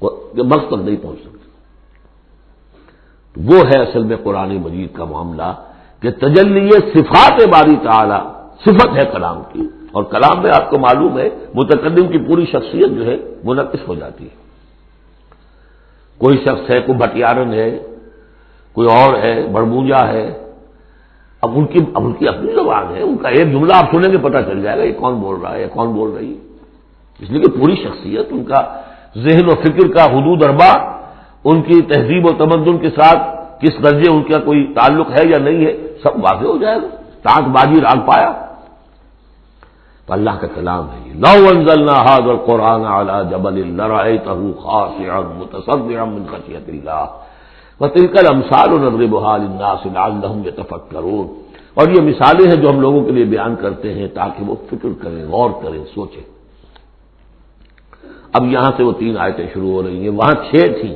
مغز تک نہیں پہنچ سکتے۔ وہ ہے اصل میں قرآن مجید کا معاملہ کہ تجلی صفات باری تعالی، صفت ہے کلام کی، اور کلام میں آپ کو معلوم ہے متکلم کی پوری شخصیت جو ہے منعکس ہو جاتی ہے۔ کوئی شخص ہے، کوئی بھٹیارن ہے، کوئی اور ہے، بڑبونجا ہے، اب ان کی اپنی زبان ہے، ان کا ایک جملہ آپ سنیں گے پتہ چل جائے گا یہ کون بول رہا ہے، یہ کون بول رہی ہے، اس لیے کہ پوری شخصیت، ان کا ذہن و فکر کا حدود اربع، ان کی تہذیب و تمدن کے ساتھ کس درجے ان کا کوئی تعلق ہے یا نہیں ہے، سب واضح ہو جائے گا، ٹانک بازی راگ پایا۔ تو اللہ کا کلام ہے یہ، لو انزلنا ھذا القرآن علی جبل لرأیتہ خاشعا متصدعا من خشیۃ اللہ، وَتِلْكَ الْأَمْثَالُ نَضْرِبُهَا لِلنَّاسِ لَعَلَّهُمْ يَتَفَكَّرُونَ، اور یہ مثالیں ہیں جو ہم لوگوں کے لیے بیان کرتے ہیں تاکہ وہ فکر کریں، غور کریں، سوچیں۔ اب یہاں سے وہ 3 آیتیں شروع ہو رہی ہیں، وہاں 6 تھیں۔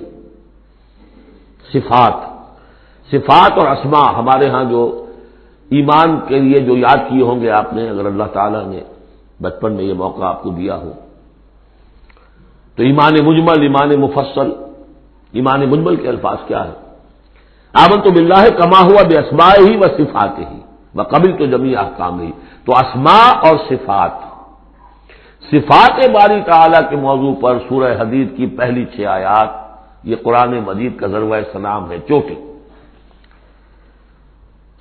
صفات اور اسماء ہمارے ہاں جو ایمان کے لیے جو یاد کیے ہوں گے آپ نے، اگر اللہ تعالیٰ نے بچپن میں یہ موقع آپ کو دیا ہو تو ایمان مجمل، ایمان مفصل۔ ایمان مجمل کے الفاظ کیا ہے؟ آمنت باللہ کما ہوا باسمائہ و صفاتہ وقبلت جمیع احکامہ۔ تو اسماء اور صفات باری تعالیٰ کے موضوع پر سورہ حدید کی پہلی 6 آیات، یہ قرآن مجید کا ذروہ سلام ہے، چوٹی۔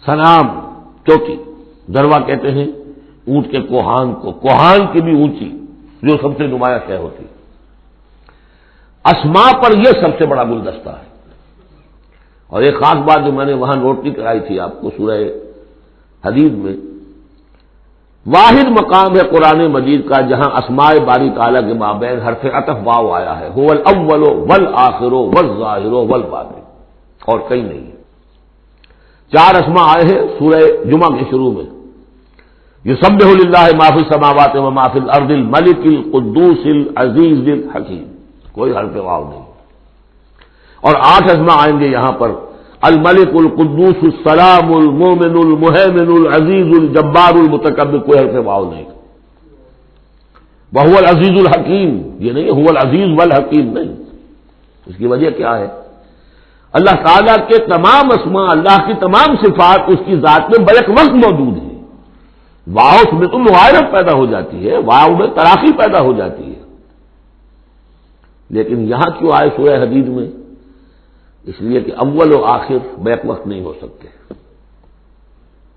سلام چوٹی، ذروہ کہتے ہیں اونٹ کے کوہان کو، کوہان کی بھی اونچی جو سب سے نمایاں شے ہوتی۔ اسماء پر یہ سب سے بڑا گلدستہ ہے۔ اور ایک خاص بات جو میں نے وہاں نوٹ نہیں کرائی تھی آپ کو، سورہ حدید میں واحد مقام ہے قرآن مجید کا جہاں اسماء باری تعالیٰ کے مابین حرف عطف واو آیا ہے، هو الاول والآخر والظاہر والباطن، اور کہیں نہیں ہے۔ 4 اسماء آئے ہیں سورہ جمعہ کے شروع میں، یسبح للہ ما فی السماوات و ما فی الارض الملک القدوس العزیز الحکیم، کوئی حرف واو نہیں۔ اور 8 اسماء آئیں گے یہاں پر، الملک القدوس السلام المومن المہیمن العزیز الجبار المتکبر، کوئی حرف واو نہیں۔ وہو العزیز الحکیم، یہ نہیں هو العزیز والحکیم نہیں۔ اس کی وجہ کیا ہے؟ اللہ تعالیٰ کے تمام اسماء، اللہ کی تمام صفات اس کی ذات میں بیک وقت موجود ہیں۔ واو میں تو مغایرت پیدا ہو جاتی ہے، واو میں تراخی پیدا ہو جاتی ہے، لیکن یہاں کیوں آئے سورہ حدید میں؟ اس لیے کہ اول و آخر بیک وقت نہیں ہو سکتے،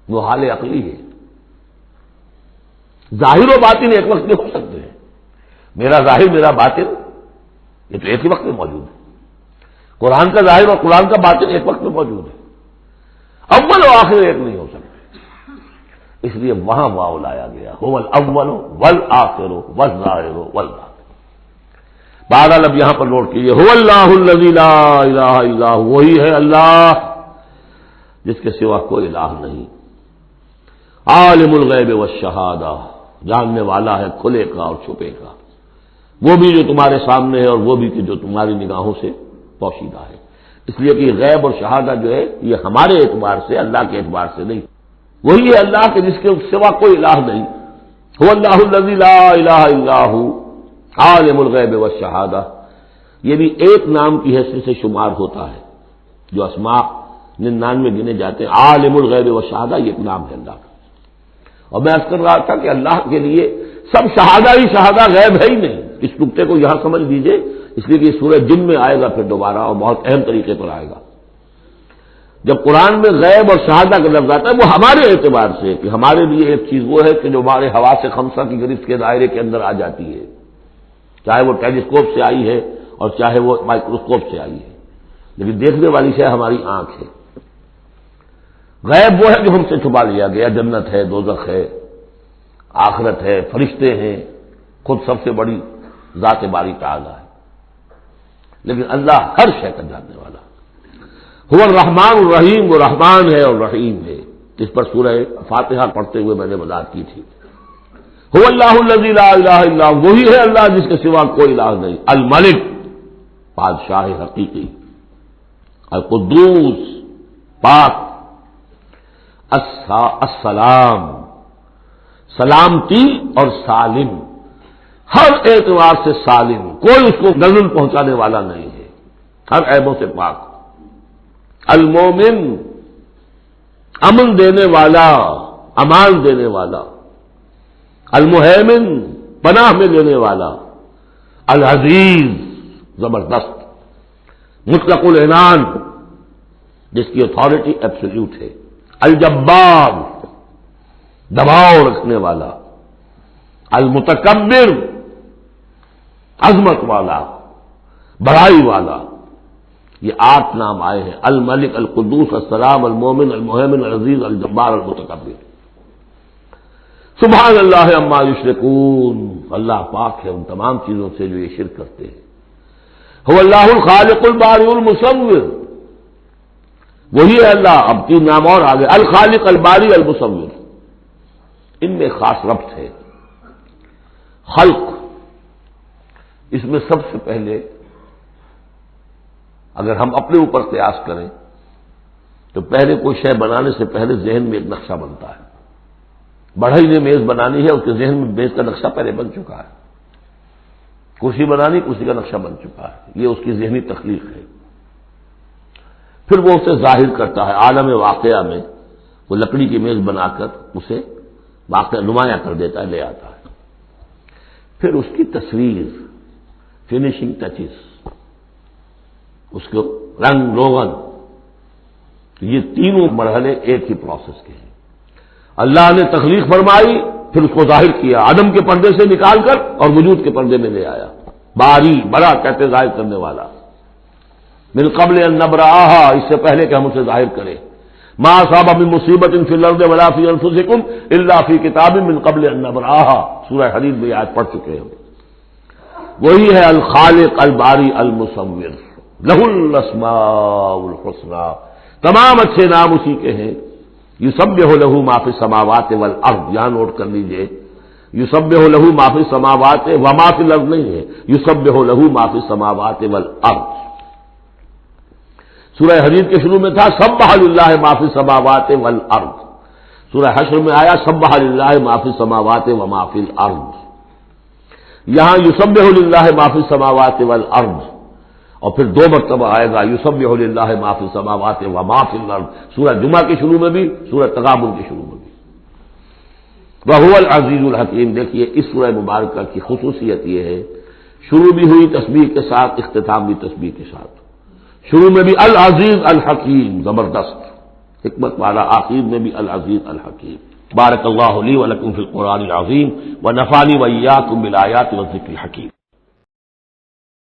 وہ حال عقلی ہے۔ ظاہر و باطن ایک وقت نہیں ہو سکتے ہیں، میرا ظاہر میرا باطن یہ تو ایک ہی وقت میں موجود ہے۔ قرآن کا ظاہر اور قرآن کا باطن ایک وقت میں موجود ہے، اول و آخر ایک نہیں ہو سکتے، اس لیے وہاں واو لایا گیا، هو الاول والآخر والظاہر والباطن۔ بہرحال اب یہاں پر نوٹ کیجیے، هو اللہ الذی لا الہ الا هو، وہی ہے اللہ جس کے سوا کوئی الہ نہیں، عالم الغیب والشہادہ، جاننے والا ہے کھلے کا اور چھپے کا، وہ بھی جو تمہارے سامنے ہے اور وہ بھی کہ جو تمہاری نگاہوں سے پوشیدہ ہے۔ اس لیے کہ غیب اور شہادہ جو ہے یہ ہمارے اعتبار سے، اللہ کے اعتبار سے نہیں، وہی ہے اللہ کے جس کے سوا کوئی الہ نہیں۔ هو اللہ الذی لا الہ الا هو عالم الغیب والشہادہ، یہ بھی ایک نام کی حیثیت سے شمار ہوتا ہے، جو اسماء 99 گنے جاتے ہیں، عالم الغیب والشہادہ یہ ایک نام ہے اللہ کا۔ اور میں عرض کر رہا تھا کہ اللہ کے لیے سب شہادہ ہی شہادہ، غیب ہے ہی نہیں۔ اس نقطے کو یہاں سمجھ لیجئے، اس لیے کہ سورہ جن میں آئے گا پھر دوبارہ، اور بہت اہم طریقے پر آئے گا۔ جب قرآن میں غیب اور شہادہ کا لفظ آتا ہے وہ ہمارے اعتبار سے، کہ ہمارے لیے ایک چیز وہ ہے کہ جو ہمارے حواس خمسہ کی گرفت کے دائرے کے اندر آ جاتی ہے، چاہے وہ ٹیلیسکوپ سے آئی ہے اور چاہے وہ مائکروسکوپ سے آئی ہے، لیکن دیکھنے والی شے ہماری آنکھ ہے۔ غیب وہ ہے جو ہم سے چھپا لیا گیا، جنت ہے، دوزخ ہے، آخرت ہے، فرشتے ہیں، خود سب سے بڑی ذات باری تعالیٰ ہے، لیکن اللہ ہر شے کا جاننے والا۔ هو الرحمن الرحیم، وہ رحمان ہے اور رحیم ہے، اس پر سورہ فاتحہ پڑھتے ہوئے میں نے وضاحت کی تھی۔ هو اللہ الذی لا الہ الا هو، وہی ہے اللہ جس کے سوا کوئی الہ نہیں، الملک بادشاہ حقیقی، القدوس پاک، السلام سلامتی اور سالم، ہر اعتبار سے سالم، کوئی اس کو نزل پہنچانے والا نہیں ہے، ہر عیبوں سے پاک، المومن امن دینے والا، امان دینے والا، المہیمن پناہ میں لینے والا، العزیز زبردست، مطلق العنان جس کی اتھارٹی ایبسولوٹ ہے، الجبار دباؤ رکھنے والا، المتکبر عظمت والا، بڑائی والا۔ یہ 8 نام آئے ہیں، الملک، القدوس، السلام، المومن، المہیمن، العزیز، الجبار، المتکبر۔ سبحان اللہ عما یشرکون، اللہ پاک ہے ان تمام چیزوں سے جو یہ شرک کرتے ہیں۔ هو اللہ الخالق البارئ المصور، وہی ہے اللہ. اب 3 نام اور آگے, الخالق الباری المصور. ان میں خاص ربط ہے. خلق, اس میں سب سے پہلے اگر ہم اپنے اوپر قیاس کریں تو پہلے کوئی شے بنانے سے پہلے ذہن میں ایک نقشہ بنتا ہے. بڑھئی نے میز بنانی ہے, اس کے ذہن میں میز کا نقشہ پہلے بن چکا ہے. کرسی بنانی, کرسی کا نقشہ بن چکا ہے. یہ اس کی ذہنی تخلیق ہے. پھر وہ اسے ظاہر کرتا ہے عالم واقعہ میں. وہ لکڑی کی میز بنا کر اسے واقعہ نمایاں کر دیتا ہے, لے آتا ہے. پھر اس کی تصویر, فنیشنگ ٹچز, اس کو رنگ روغن, یہ تینوں مرحلے ایک ہی پروسیس کے ہیں. اللہ نے تخلیق فرمائی, پھر اس کو ظاہر کیا, عدم کے پردے سے نکال کر اور وجود کے پردے میں لے آیا. باری, بڑا کہتے ظاہر کرنے والا. من قبل ان نبرأہا, اس سے پہلے کہ ہم اسے ظاہر کریں. ما اصاب من مصیبت فی الارض ولا فی انفسکم الا فی کتاب من قبل ان نبرأہا. سورہ حدید میں آیت پڑھ چکے ہیں. وہی ہے الخالق الباری المصور, لہ الاسماء الحسنی. تمام اچھے نام اسی کے ہیں. یسبح لہ ما فی السماوات والارض, یہاں نوٹ کر لیجئے, یسبح لہ ما فی السماوات وما فی الارض نہیں ہے, یسبح لہ ما فی السماوات والارض. سورہ حدید کے شروع میں تھا سبح للہ ما فی السماوات والارض. سورہ حشر میں آیا سبح للہ ما فی السماوات وما فی الارض. یہاں یسبح للہ ما فی السماوات والارض, اور پھر 2 مرتبہ آئے گا یسبح للہ ما فی السماوات وما فی الارض. سورہ جمعہ کے شروع میں بھی, سورہ تغابن کے شروع میں بھی. وہو العزیز الحکیم. دیکھیے اس سورہ مبارکہ کی خصوصیت یہ ہے, شروع بھی ہوئی تسبیح کے ساتھ, اختتام بھی تسبیح کے ساتھ. شروع میں بھی العزیز الحکیم, زبردست حکمت والا, آخر میں بھی العزیز الحکیم. بارک اللہ لی ولکم فی القرآن العظیم ونفعنی وإیاکم بالآیات والذکر الحکیم.